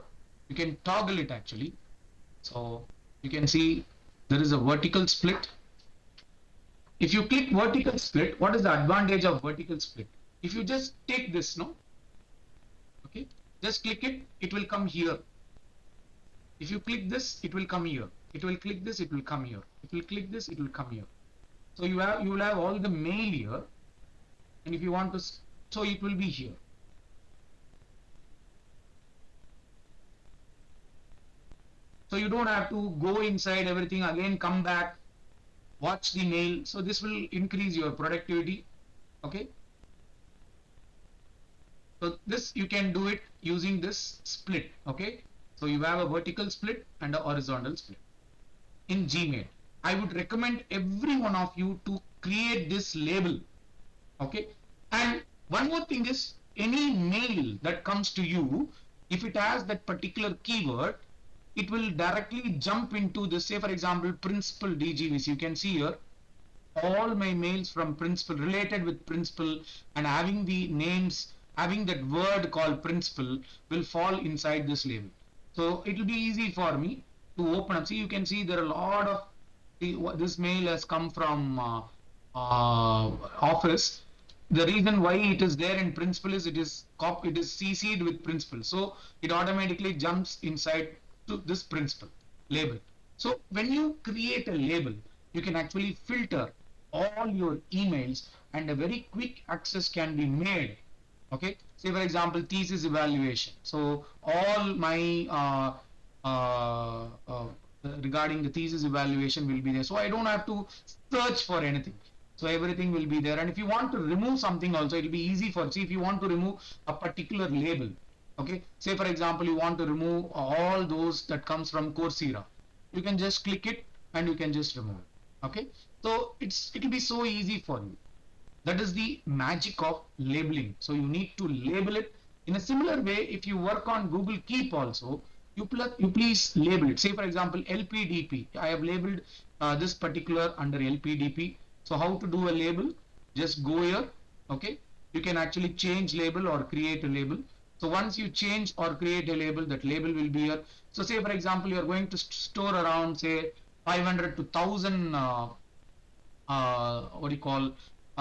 You can toggle it actually. So you can see there is a vertical split. If you click vertical split, what is the advantage of vertical split? If you just take this, no? Okay, just click it, it will come here. If you click this, it will come here. It will click this, it will come here. If you click this, it will come here. So you will have all the mail here, and if you want to, so it will be here. So you don't have to go inside everything again, come back, watch the mail. So this will increase your productivity. Okay. So this you can do it using this split. Okay. So you have a vertical split and a horizontal split in Gmail. I would recommend every one of you to create this label. Okay. And one more thing is, any mail that comes to you, if it has that particular keyword, it will directly jump into this. Say for example, principal DGVC. You can see here all my mails from principal related with principal and having the names, having that word called principal will fall inside this label. So it will be easy for me to open up. See, you can see there are a lot of this mail has come from office. The reason why it is there in principal is it is CC'd with principal, so it automatically jumps inside to this principal label. So when you create a label, you can actually filter all your emails and a very quick access can be made. Okay, say for example, thesis evaluation. So all my regarding the thesis evaluation will be there. So I don't have to search for anything. So everything will be there. And if you want to remove something also, it will be easy for, see if you want to remove a particular label. Okay, say for example, you want to remove all those that comes from Coursera. You can just click it and you can just remove it. Okay, so it will be so easy for you. That is the magic of labeling. So you need to label it. In a similar way, if you work on Google Keep also, you please label it. Say for example, LPDP. I have labeled this particular under LPDP. So how to do a label? Just go here. Okay, you can actually change label or create a label. So once you change or create a label, that label will be here. So say for example, you are going to store around say 500 to 1000 what do you call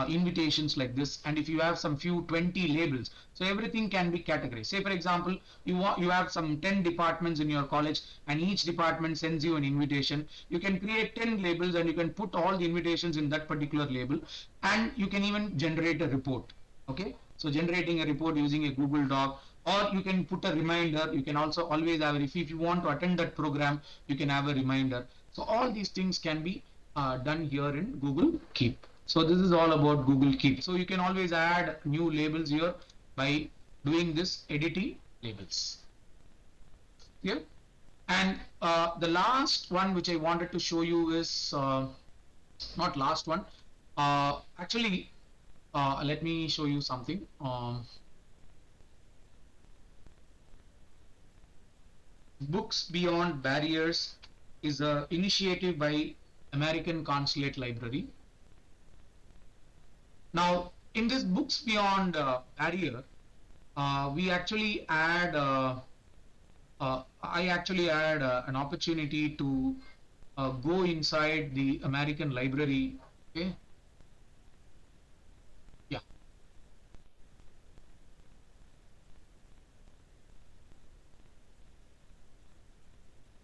invitations like this, and if you have some few 20 labels, so everything can be categorized. Say for example, you have some 10 departments in your college and each department sends you an invitation. You can create 10 labels and you can put all the invitations in that particular label, and you can even generate a report. Okay, so generating a report using a Google Doc, or you can put a reminder. You can also always have, if you want to attend that program, you can have a reminder. So all these things can be done here in Google Keep. So this is all about Google Keep. So you can always add new labels here by doing this editing labels. Yeah. And the last one which I wanted to show you is not last one. Actually, let me show you something. Books Beyond Barriers is an initiative by American Consulate Library. Now, in this Books Beyond Barrier, we actually add, I actually add an opportunity to go inside the American Library. Okay. Yeah.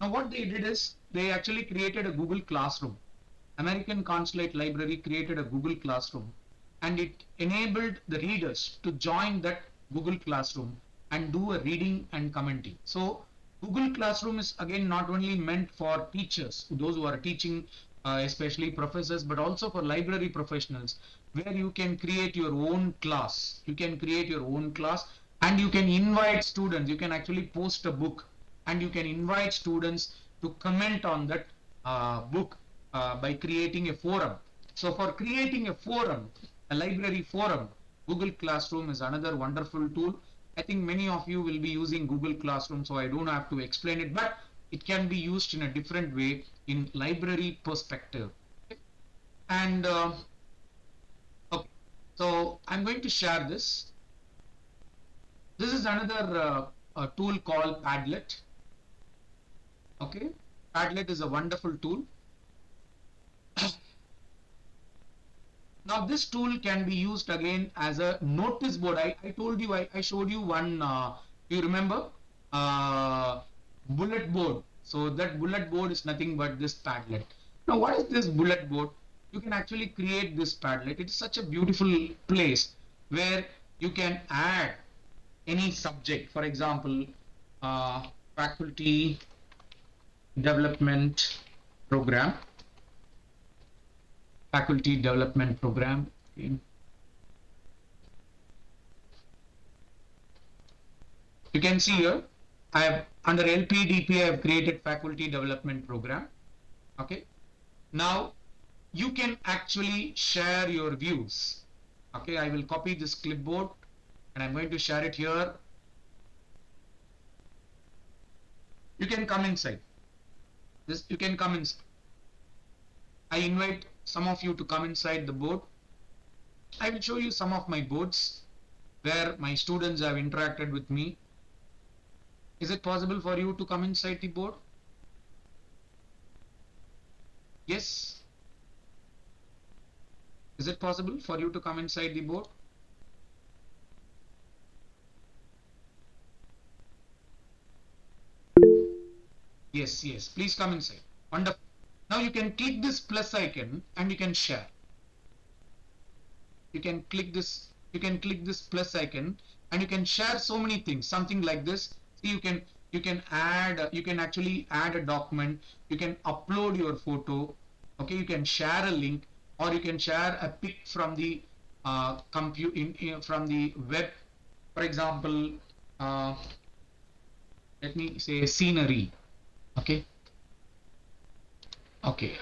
Now, what they did is they actually created a Google Classroom. American Consulate Library created a Google Classroom, and it enabled the readers to join that Google Classroom and do a reading and commenting. So Google Classroom is again not only meant for teachers, those who are teaching, especially professors, but also for library professionals, where you can create your own class. You can create your own class and you can invite students. You can actually post a book and you can invite students to comment on that book by creating a forum. So for creating a forum, a library forum, Google Classroom is another wonderful tool. I think many of you will be using Google Classroom, so I don't have to explain it, but it can be used in a different way in library perspective. Okay. And okay, so I'm going to share this. This is another tool called Padlet. Okay, Padlet is a wonderful tool. Now this tool can be used again as a notice board. I told you, I showed you one, you remember, bullet board. So that bullet board is nothing but this Padlet. Now what is this bullet board? You can actually create this Padlet. It's such a beautiful place where you can add any subject. For example, faculty development program. Faculty development program. Okay. You can see here, I have under LPDP, I have created faculty development program. Okay. Now you can actually share your views. Okay, I will copy this clipboard and I'm going to share it here. You can come inside. You can come inside. I invite some of you to come inside the board. I will show you some of my boards where my students have interacted with me. Is it possible for you to come inside the board? Yes? Is it possible for you to come inside the board? Yes, yes. Please come inside. Wonderful. Now you can click this plus icon and you can share. You can click this plus icon and you can share so many things, something like this. See, you can actually add a document, you can upload your photo, okay, you can share a link, or you can share a pic from the from the web. For example, let me say scenery. Okay,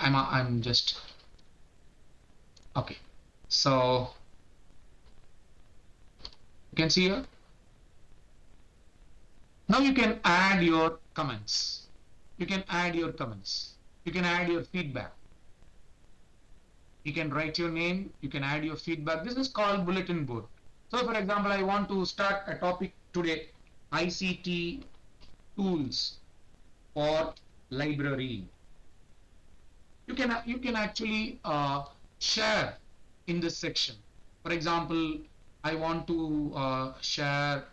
I'm just okay. So you can see here. Now you can add your comments. You can add your comments. You can add your feedback. You can write your name. You can add your feedback. This is called bulletin board. So for example, I want to start a topic today, ICT tools for library. You can actually share in this section. For example, I want to share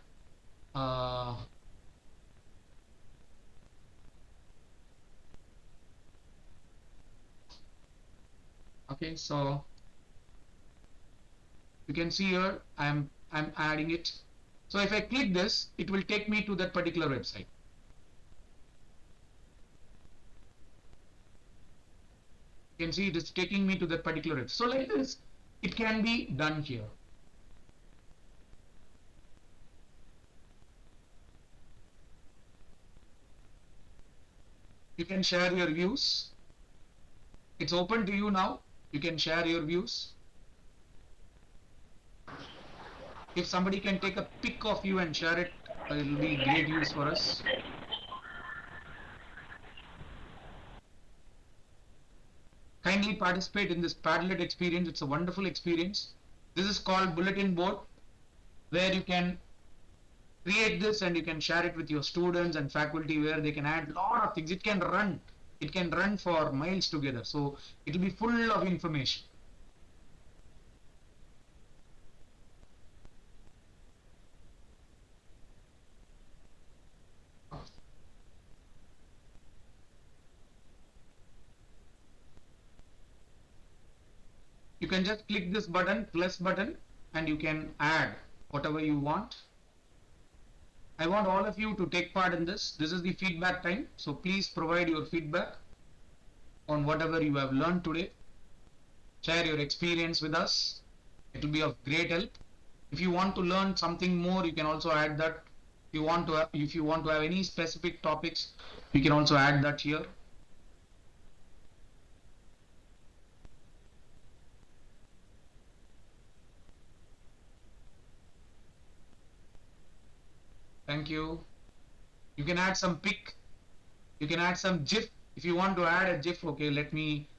okay, so you can see here I'm adding it. So if I click this, it will take me to that particular website. You can see it is taking me to that particular website. So like this, it can be done here. You can share your views. It's open to you now. You can share your views. If somebody can take a pic of you and share it, it will be great use for us. Kindly participate in this Padlet experience. It's a wonderful experience. This is called bulletin board, where you can create this and you can share it with your students and faculty, where they can add a lot of things. It can run for miles together. So it will be full of information. You can just click this button, plus button, and you can add whatever you want. I want all of you to take part in this. This is the feedback time. So please provide your feedback on whatever you have learned today. Share your experience with us. It will be of great help. If you want to learn something more, you can also add that. If you want to have any specific topics, you can also add that here. Thank you. You can add some pic. You can add some GIF. If you want to add a GIF, okay, let me.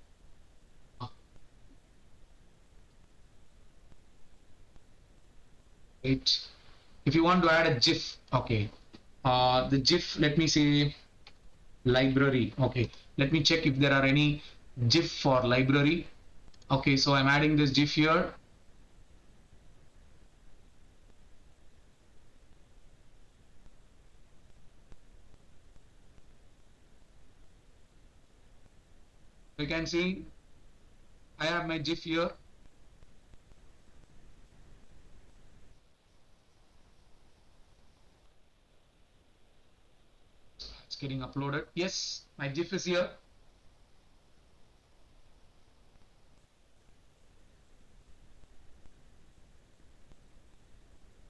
Wait. If you want to add a GIF, okay. The GIF, let me say library. Okay. Let me check if there are any GIF for library. Okay, so I'm adding this GIF here. You can see I have my GIF here. It's getting uploaded. Yes, my GIF is here.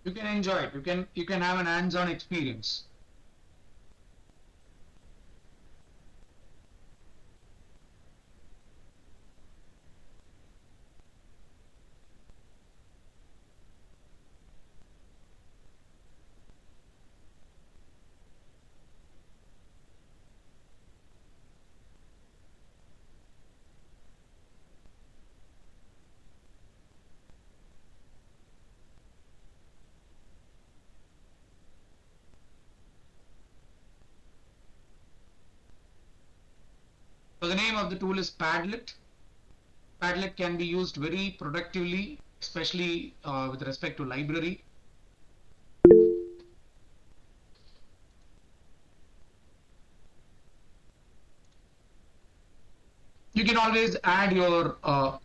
You can enjoy it. You can have an hands-on experience. the name of the tool is Padlet. Padlet can be used very productively, especially with respect to library. You can always add your,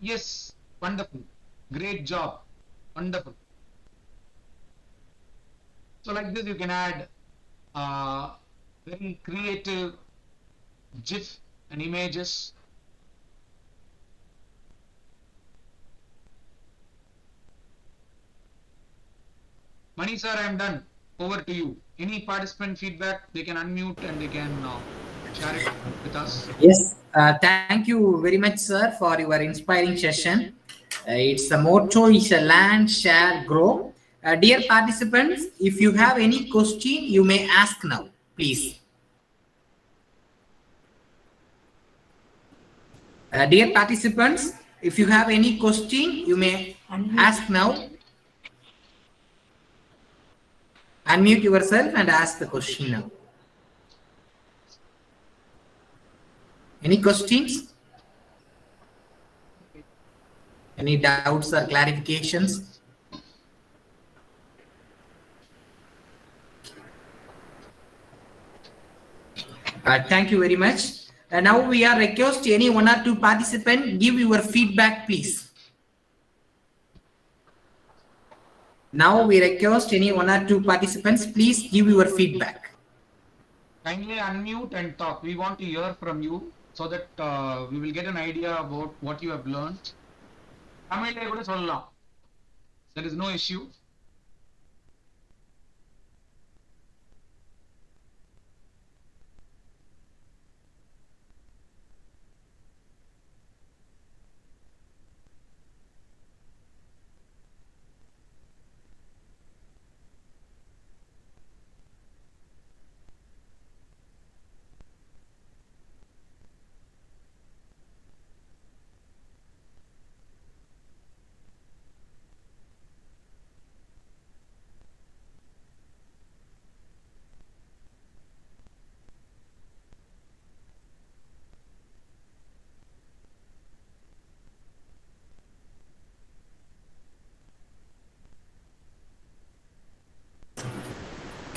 yes, wonderful, great job, wonderful. So like this, you can add very creative GIF and images. Mani sir, I am done. Over to you. Any participant feedback, they can unmute and they can share it with us. Yes, thank you very much, sir, for your inspiring session. It's the motto is learn, share, grow. Dear participants, if you have any question, you may ask now, please. Dear participants, if you have any question, you may ask now. Unmute yourself and ask the question now. Any questions? Any doubts or clarifications? Thank you very much. Now we are request any one or two participants give your feedback, please. Now we request any one or two participants, please give your feedback. Kindly unmute and talk. We want to hear from you so that we will get an idea about what you have learned. There is no issue.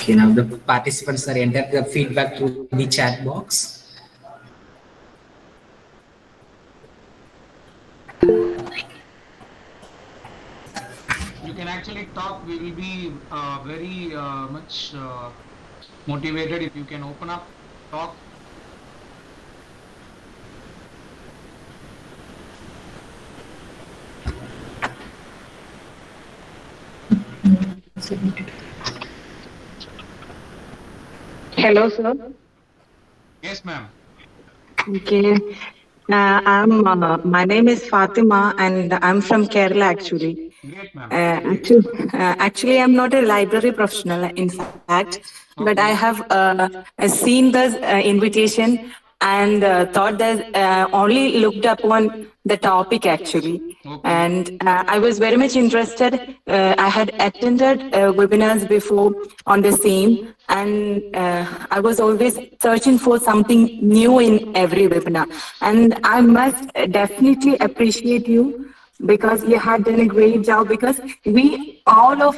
Okay, now the participants are entered the feedback through the chat box. You can actually talk. We will be very much motivated if you can open up, talk. Hello, sir. Yes, ma'am. Okay. My name is Fatima and I'm from Kerala actually. Great, ma'am. Actually, I'm not a library professional in fact, but I have seen this invitation and thought that only looked upon the topic actually. And I was very much interested. I had attended webinars before on the same, and I was always searching for something new in every webinar. And I must definitely appreciate you because you had done a great job, because we, all of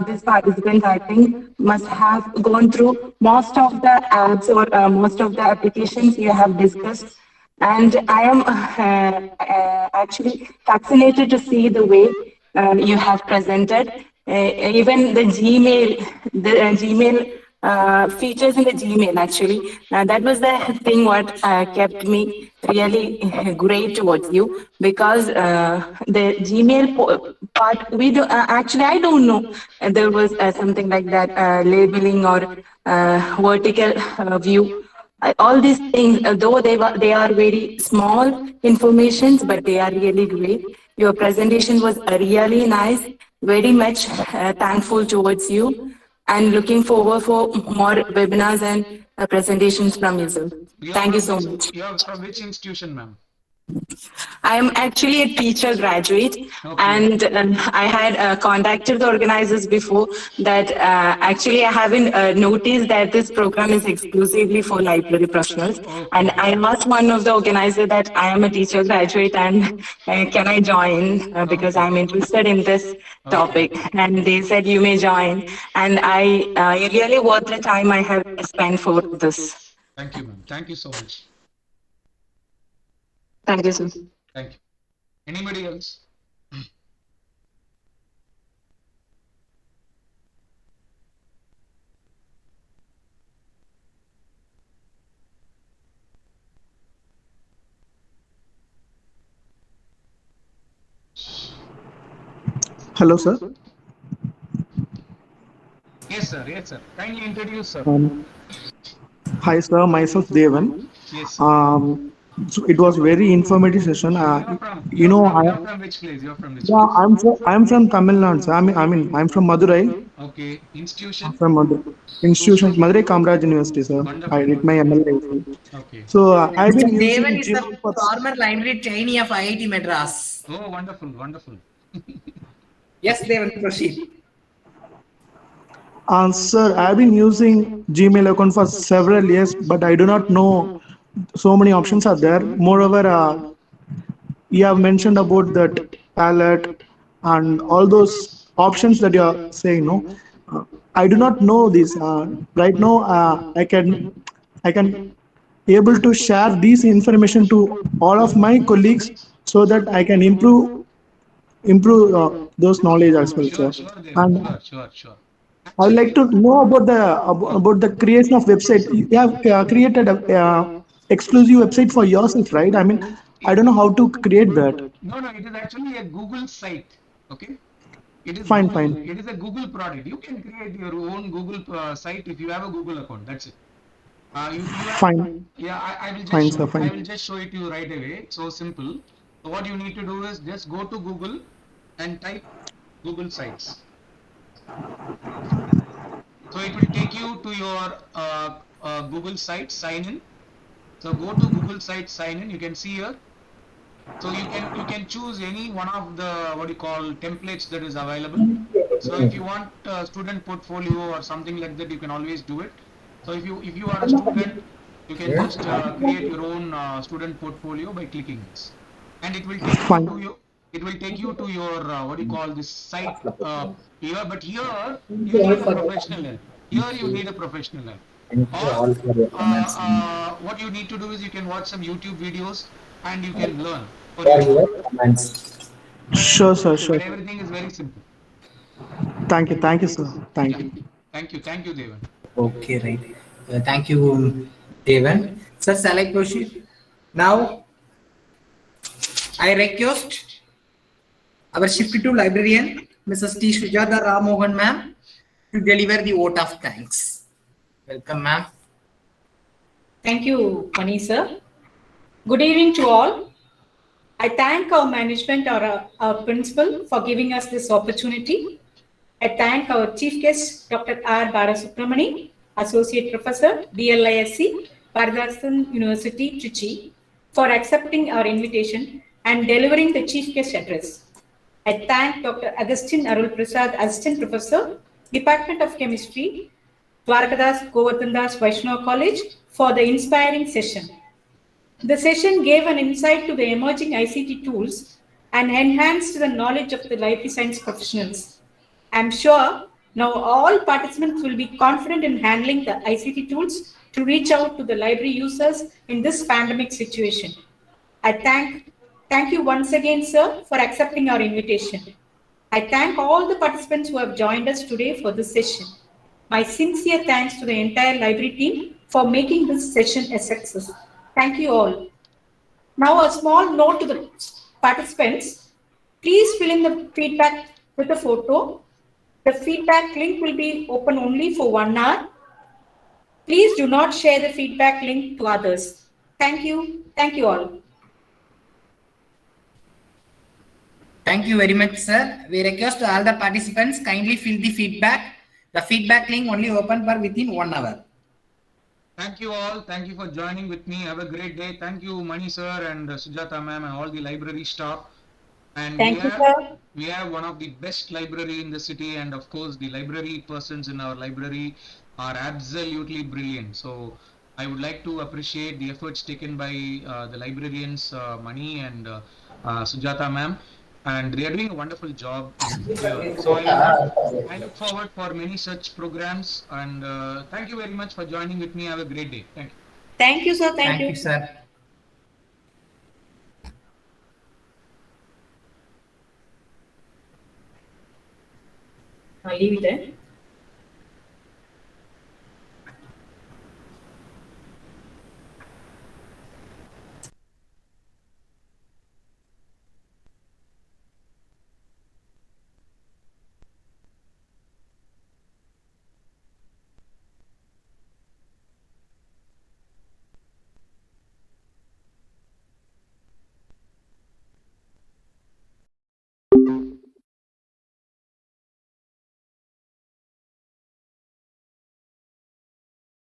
these participants, I think, must have gone through most of the apps or most of the applications you have discussed. And I am actually fascinated to see the way you have presented. Even the Gmail, features in the Gmail actually. That was the thing what kept me really great towards you, because the Gmail part, we do, actually I don't know there was something like that labeling or vertical view. All these things, though they are very small informations, but they are really great. Your presentation was really nice. Very much thankful towards you, and looking forward for more webinars and presentations from you, sir. Thank you so much. You are from which institution, ma'am? I am actually a teacher graduate, and I had contacted the organizers before that actually I haven't noticed that this program is exclusively for library professionals. And I asked one of the organizers that I am a teacher graduate and can I join because I'm interested in this topic. And they said you may join. And I really worth the time I have spent for this. Thank you, ma'am. Thank you so much. Thank you, sir. Thank you. Anybody else? Hello, sir. Yes, sir. Yes, sir. Kindly introduce, sir. Hi, sir. Myself, Devan. Yes. So it was very informative session. You're from which place? You're from which place? I'm from Tamil Nadu, sir. I'm from Madurai. Okay. Institution? From Madurai. Institution, Madurai Kamraj University, sir. I did my MLA. Okay. So I've been Devan using is the former library trainee of IIT Madras. Oh, wonderful, wonderful. Yes, Devan, proceed. Sir, I've been using Gmail account for several years, but I do not know so many options are there. Moreover, you have mentioned about that palette and all those options that you are saying. No, I do not know this. Right now, I can able to share this information to all of my colleagues so that I can improve those knowledge as well, sir. And Sure. I would like to know about the creation of website. You have created a exclusive website for yourself, right? I mean, I don't know how to create that. No, it is actually a Google site. Okay. It is Fine, Google, fine. It is a Google product. You can create your own Google site if you have a Google account. That's it. Fine. Yeah, I will just Fine, show, sir, fine. I will just show it to you right away. It's so simple. So what you need to do is just go to Google and type Google Sites. So it will take you to your Google site, sign in. So go to Google site, sign in. You can see here. So you can choose any one of the templates that is available. So if you want a student portfolio or something like that, you can always do it. So if you are a student, you can just create your own student portfolio by clicking this, and it will take you to your this site here. But here you need a professional help. Here you need a professional help. Or what you need to do is you can watch some YouTube videos and you can learn. Sure, sir. Sure. But everything is very simple. Thank you, sir. Thank you. Thank you, Devan. Okay, right. Thank you, Devan. Sir, shall I proceed? Now, I request our Shift to librarian, Mrs. T. Sujata Ramohan ma'am, to deliver the vote of thanks. Welcome, ma'am. Thank you, Mani sir. Good evening to all. I thank our management or our principal for giving us this opportunity. I thank our chief guest, Dr. R. Balasubramani, Associate Professor, DLISC, Paradhasan University, Trichy, for accepting our invitation and delivering the chief guest address. I thank Dr. Agustin Arul Prasad, Assistant Professor, Department of Chemistry, Dwarakadas Govardhan Das Vaishnav College, for the inspiring session. The session gave an insight to the emerging ICT tools and enhanced the knowledge of the library science professionals. I'm sure now all participants will be confident in handling the ICT tools to reach out to the library users in this pandemic situation. I thank you once again, sir, for accepting our invitation. I thank all the participants who have joined us today for this session. My sincere thanks to the entire library team for making this session a success. Thank you all. Now a small note to the participants. Please fill in the feedback with a photo. The feedback link will be open only for 1 hour. Please do not share the feedback link to others. Thank you. Thank you all. Thank you very much, sir. We request all the participants kindly fill the feedback. The feedback link only open for within 1 hour. Thank you all. Thank you for joining with me. Have a great day. Thank you, Mani sir and Sujata ma'am and all the library staff. And Thank you, sir. we have one of the best library in the city, and of course the library persons in our library are absolutely brilliant. So I would like to appreciate the efforts taken by the librarians Mani and Sujata ma'am, and they are doing a wonderful job here. So I look forward for many such programs, and thank you very much for joining with me. Have a great day. Thank you. Thank you, sir. Thank you, sir. I'll leave it there.